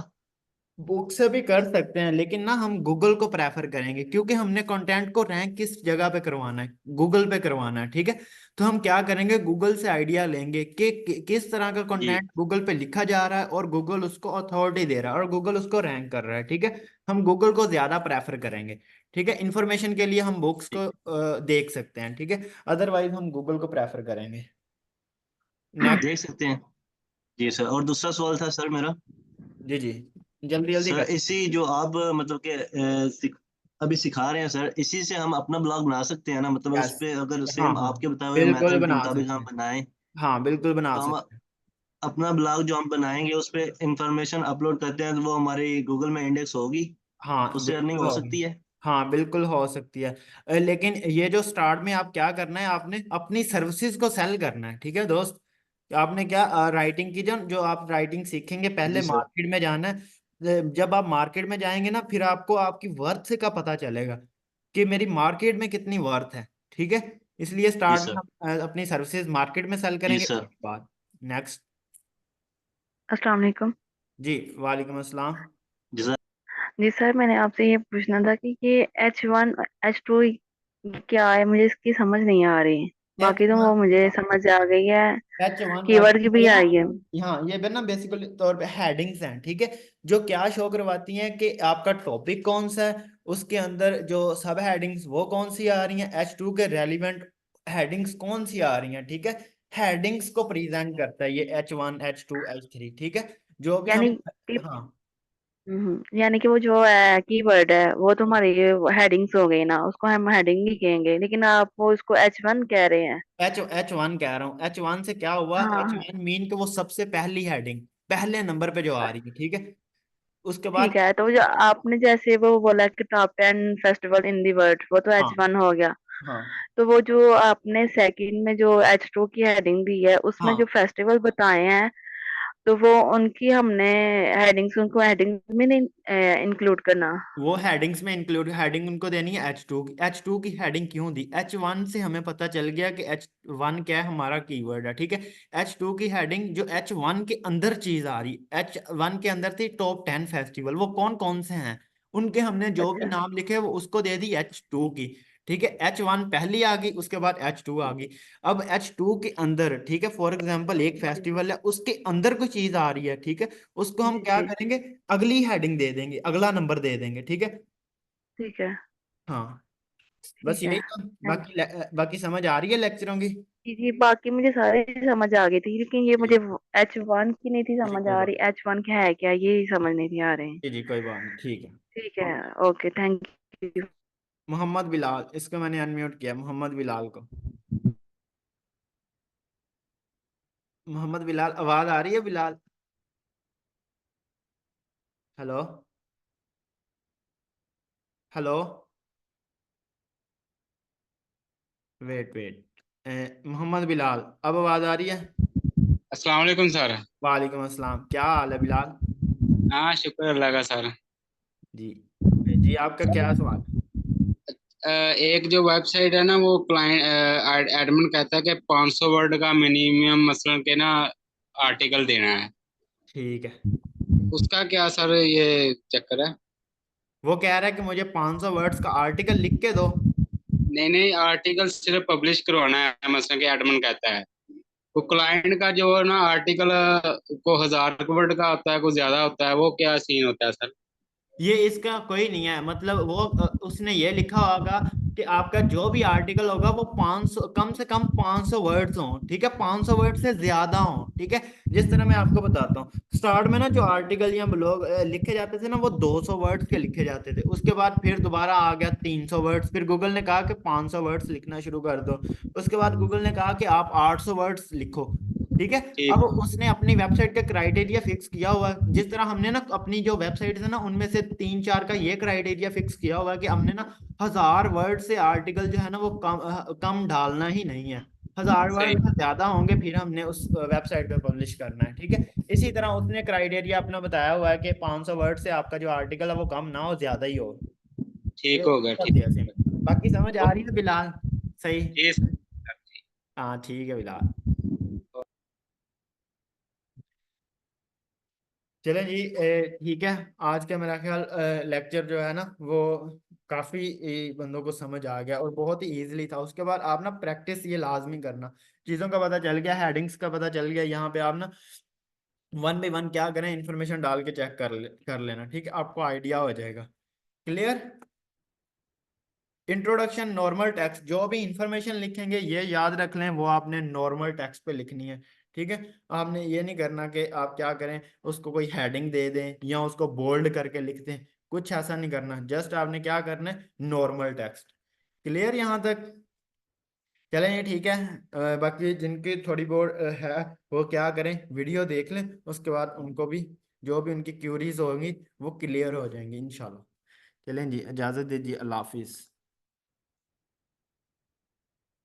बुक से भी कर सकते हैं, लेकिन ना हम गूगल को प्रेफर करेंगे, क्योंकि हमने कंटेंट को रैंक किस जगह पे करवाना है, गूगल पे करवाना है, ठीक है। तो हम क्या करेंगे, गूगल से आइडिया लेंगे कि किस तरह का जी कंटेंट गूगल पे लिखा जा रहा है और गूगल उसको अथॉरिटी दे रहा है और गूगल उसको रैंक कर रहा है, ठीक है। हम गूगल को ज्यादा प्रेफर करेंगे, ठीक है। इन्फॉर्मेशन के लिए हम बुक्स जी। को देख सकते हैं, ठीक है। अदरवाइज हम गूगल को प्रेफर करेंगे। नेक्स्ट। देख सकते हैं। जी सर, और दूसरा सवाल था सर मेरा। जी जी, जल्दी जल्दी सर कर। इसी जो आप मतलब के अभी सिखा रहे हैं सर, इसी से हम अपना ब्लॉग बना सकते हैं ना, मतलब उस यस। पे अगर हाँ सेम हाँ, आपके बताए हुए बिल्कुल मेथड के बना मुताबिक सकते हम हैं। बनाएं, हाँ बिल्कुल बना तो हम सकते हैं। अपना ब्लॉग जो हम बनाएंगे उस पे इंफॉर्मेशन अपलोड करते हैं, तो वो हमारी गूगल में इंडेक्स होगी, हाँ उससे अर्निंग बिल्कुल हो होगी। सकती है। हाँ बिल्कुल हो सकती है। लेकिन ये जो स्टार्ट में आप क्या करना है, आपने अपनी सर्विसेज को सेल करना है, ठीक है दोस्त। आपने क्या राइटिंग की, जो जो आप राइटिंग सीखेंगे, पहले जी सर। मार्केट में जाना है। जब आप मार्केट में जाएंगे ना, फिर आपको आपकी वर्थ से का पता चलेगा कि मेरी मार्केट में कितनी वर्थ है, ठीक है। इसलिए जी स्टार्ट में सर। हम अपनी सर्विसेज मार्केट में सेल जी करेंगे, सर। उसके बाद नेक्स्ट। अस्सलाम वालेकुम। जी वालेकुम अस्सलाम। जी सर। जी सर, मैंने आपसे ये पूछना था कि ये H1 H2 क्या है, मुझे इसकी समझ नहीं आ रही है। एच बाकी तो वो मुझे समझ आ गई है, H1 कीवर्ड की H2 भी ये ना, आई है। हाँ ये ना बेसिकली तौर पे हेडिंग्स हैं, ठीक है। जो क्या शो करवाती हैं कि आपका टॉपिक कौन सा है, उसके अंदर जो सब हेडिंग्स वो कौन सी आ रही हैं, H2 के रेलिवेंट हेडिंग्स कौन सी आ रही हैं, ठीक है। हेडिंग्स को प्रेजेंट करता है ये H1 H2 H3, ठीक है। जो भी हम, यानी कि हाँ यानी कि वो जो है कीवर्ड है वो तो हमारी हेडिंग्स हो गई ना, उसको हम हेडिंग ही कहेंगे, लेकिन आप वो उसको H1 कह रहे हैं। H1 कह रहा हूँ। H1 से क्या हुआ, हाँ H1 मीन कि वो सबसे पहली हेडिंग, पहले नंबर पे जो आ रही है, ठीक है। उसके ठीक बाद, है, तो जो आपने जैसे वो बोला कि top 10 festival in the world, वो तो हाँ H1 हो गया। हाँ तो वो जो आपने सेकंड में जो H2 की हेडिंग दी है, उसमें जो हाँ, फेस्टिवल बताए हैं, तो वो उनकी हमने हेडिंग्स, उनको हेडिंग में नहीं इंक्लूड करना। वो हेडिंग्स में इंक्लूड, हेडिंग उनको देनी है H2 की। H2 की हेडिंग क्यों दी, H1 से हमें पता चल गया कि H1 क्या है, हमारा कीवर्ड है, ठीक है। H2 की हेडिंग जो H1 के अंदर चीज आ रही, H1 के अंदर थी टॉप 10 फेस्टिवल, वो कौन कौन से हैं, उनके हमने जो भी अच्छा नाम लिखे वो उसको दे दी H2 की, ठीक है। H1 पहली आ गई, उसके बाद H2 आ गई। अब H2 के अंदर, ठीक है, फॉर एग्जाम्पल एक जी फेस्टिवल है, उसके अंदर कोई चीज आ रही है, ठीक है। उसको हम जी क्या जी, करेंगे, अगली हेडिंग दे देंगे, अगला नंबर दे देंगे, ठीक है। ठीक है। हाँ, बस ठीक है, यही तो। थैंक बाकी बाकी समझ आ रही है लेक्चरों की। यू जी। बाकी मुझे सारे समझ आ गई थी, लेकिन ये जी मुझे H1 की नहीं थी जी समझ कोई आ बात, रही, H1 क्या है क्या, ये समझ नहीं थी आ रही। जी जी कोई बात नहीं, ठीक है। ठीक है, okay, thank you. Mohammad Bilal, इसको मैंने अनम्यूट किया, मोहम्मद बिलाल को। मोहम्मद बिलाल, आवाज आ रही है Bilal? Hello, hello, wait wait, Mohammad Bilal, अब आवाज आ रही है? अस्सलाम वालेकुम सर। वालेकुम अस्सलाम, क्या हाल है बिलाल? हाँ, शुक्र अल्लाह का सर। जी जी, आपका क्या सवाल? एक जो वेबसाइट है ना, वो क्लाइंट एडमिन कहता है कि 500 वर्ड का मिनिमम मसलन के ना आर्टिकल देना है। ठीक है। उसका क्या सर ये चक्कर है? वो कह रहा है कि मुझे 500 वर्ड्स का आर्टिकल लिख के दो। नहीं नहीं, आर्टिकल सिर्फ पब्लिश करवाना है मसलन के एडमिन कहता है। वो क्लाइंट का जो है ना आर्टिकल को 1000 वर्ड का होता है, कुछ ज्यादा होता है, वो क्या सीन होता है सर? ये इसका कोई नहीं है, मतलब वो उसने ये लिखा होगा कि आपका जो भी आर्टिकल होगा वो 500, कम से कम 500 वर्ड्स हों, ठीक है, 500 वर्ड से ज्यादा हों, ठीक है। जिस तरह मैं आपको बताता हूँ, स्टार्ट में ना जो आर्टिकल या ब्लॉग लिखे जाते थे ना, वो 200 वर्ड्स के लिखे जाते थे, उसके बाद फिर दोबारा आ गया 300 वर्ड्स, फिर गूगल ने कहा कि 500 वर्ड्स लिखना शुरू कर दो। उसके बाद गूगल ने कहा कि आप 800 वर्ड्स लिखो, ठीक है। अब ठीक। उसने अपनी वेबसाइट का क्राइटेरिया फिक्स किया हुआ है, जिस तरह हमने ना अपनी जो वेबसाइट है ना, उनमें से 3 4 का ये क्राइटेरिया फिक्स किया हुआ है कि हमने ना 1000 वर्ड से आर्टिकल जो है ना वो कम डालना ही नहीं है। 1000 वर्ड सही। से ज्यादा होंगे फिर हमने उस वेबसाइट पे पब्लिश करना है, ठीक है। इसी तरह उसने क्राइटेरिया अपना बताया हुआ है कि 500 वर्ड से आपका जो आर्टिकल है वो कम ना हो, ज्यादा ही हो। ये ठीक हो गया, बस ठीक। ये सिंपल, बाकी समझ आ रही है बिलाल? सही। जी सर। हाँ ठीक है बिलाल। चलें जी, ठीक है। आज का मेरा ख्याल लेक्चर जो है ना वो काफ़ी बंदों को समझ आ गया और बहुत ही इजीली था। उसके बाद आप ना प्रैक्टिस ये लाजमी करना, चीज़ों का पता चल गया, हेडिंग्स का पता चल गया, यहाँ पे आप ना वन बाई वन क्या करें, इन्फॉर्मेशन डाल के चेक कर लेना, ठीक है, आपको आइडिया हो जाएगा। क्लियर? इंट्रोडक्शन, नॉर्मल टेक्स्ट, जो भी इंफॉर्मेशन लिखेंगे ये याद रख लें वो आपने नॉर्मल टेक्स्ट पे लिखनी है, ठीक है। आपने ये नहीं करना कि आप क्या करें, उसको कोई हेडिंग दे दें या उसको बोल्ड करके लिख दें, कुछ ऐसा नहीं करना। जस्ट आपने क्या करना है, नॉर्मल टेक्स्ट। क्लियर यहाँ तक? चलें ये ठीक है। बाकी जिनकी थोड़ी बहुत है वो क्या करें, वीडियो देख लें, उसके बाद उनको भी जो भी उनकी क्यूरीज होंगी वो क्लियर हो जाएंगी इंशाल्लाह। चलें जी, इजाज़त दीजिए, अल्लाह हाफिज़।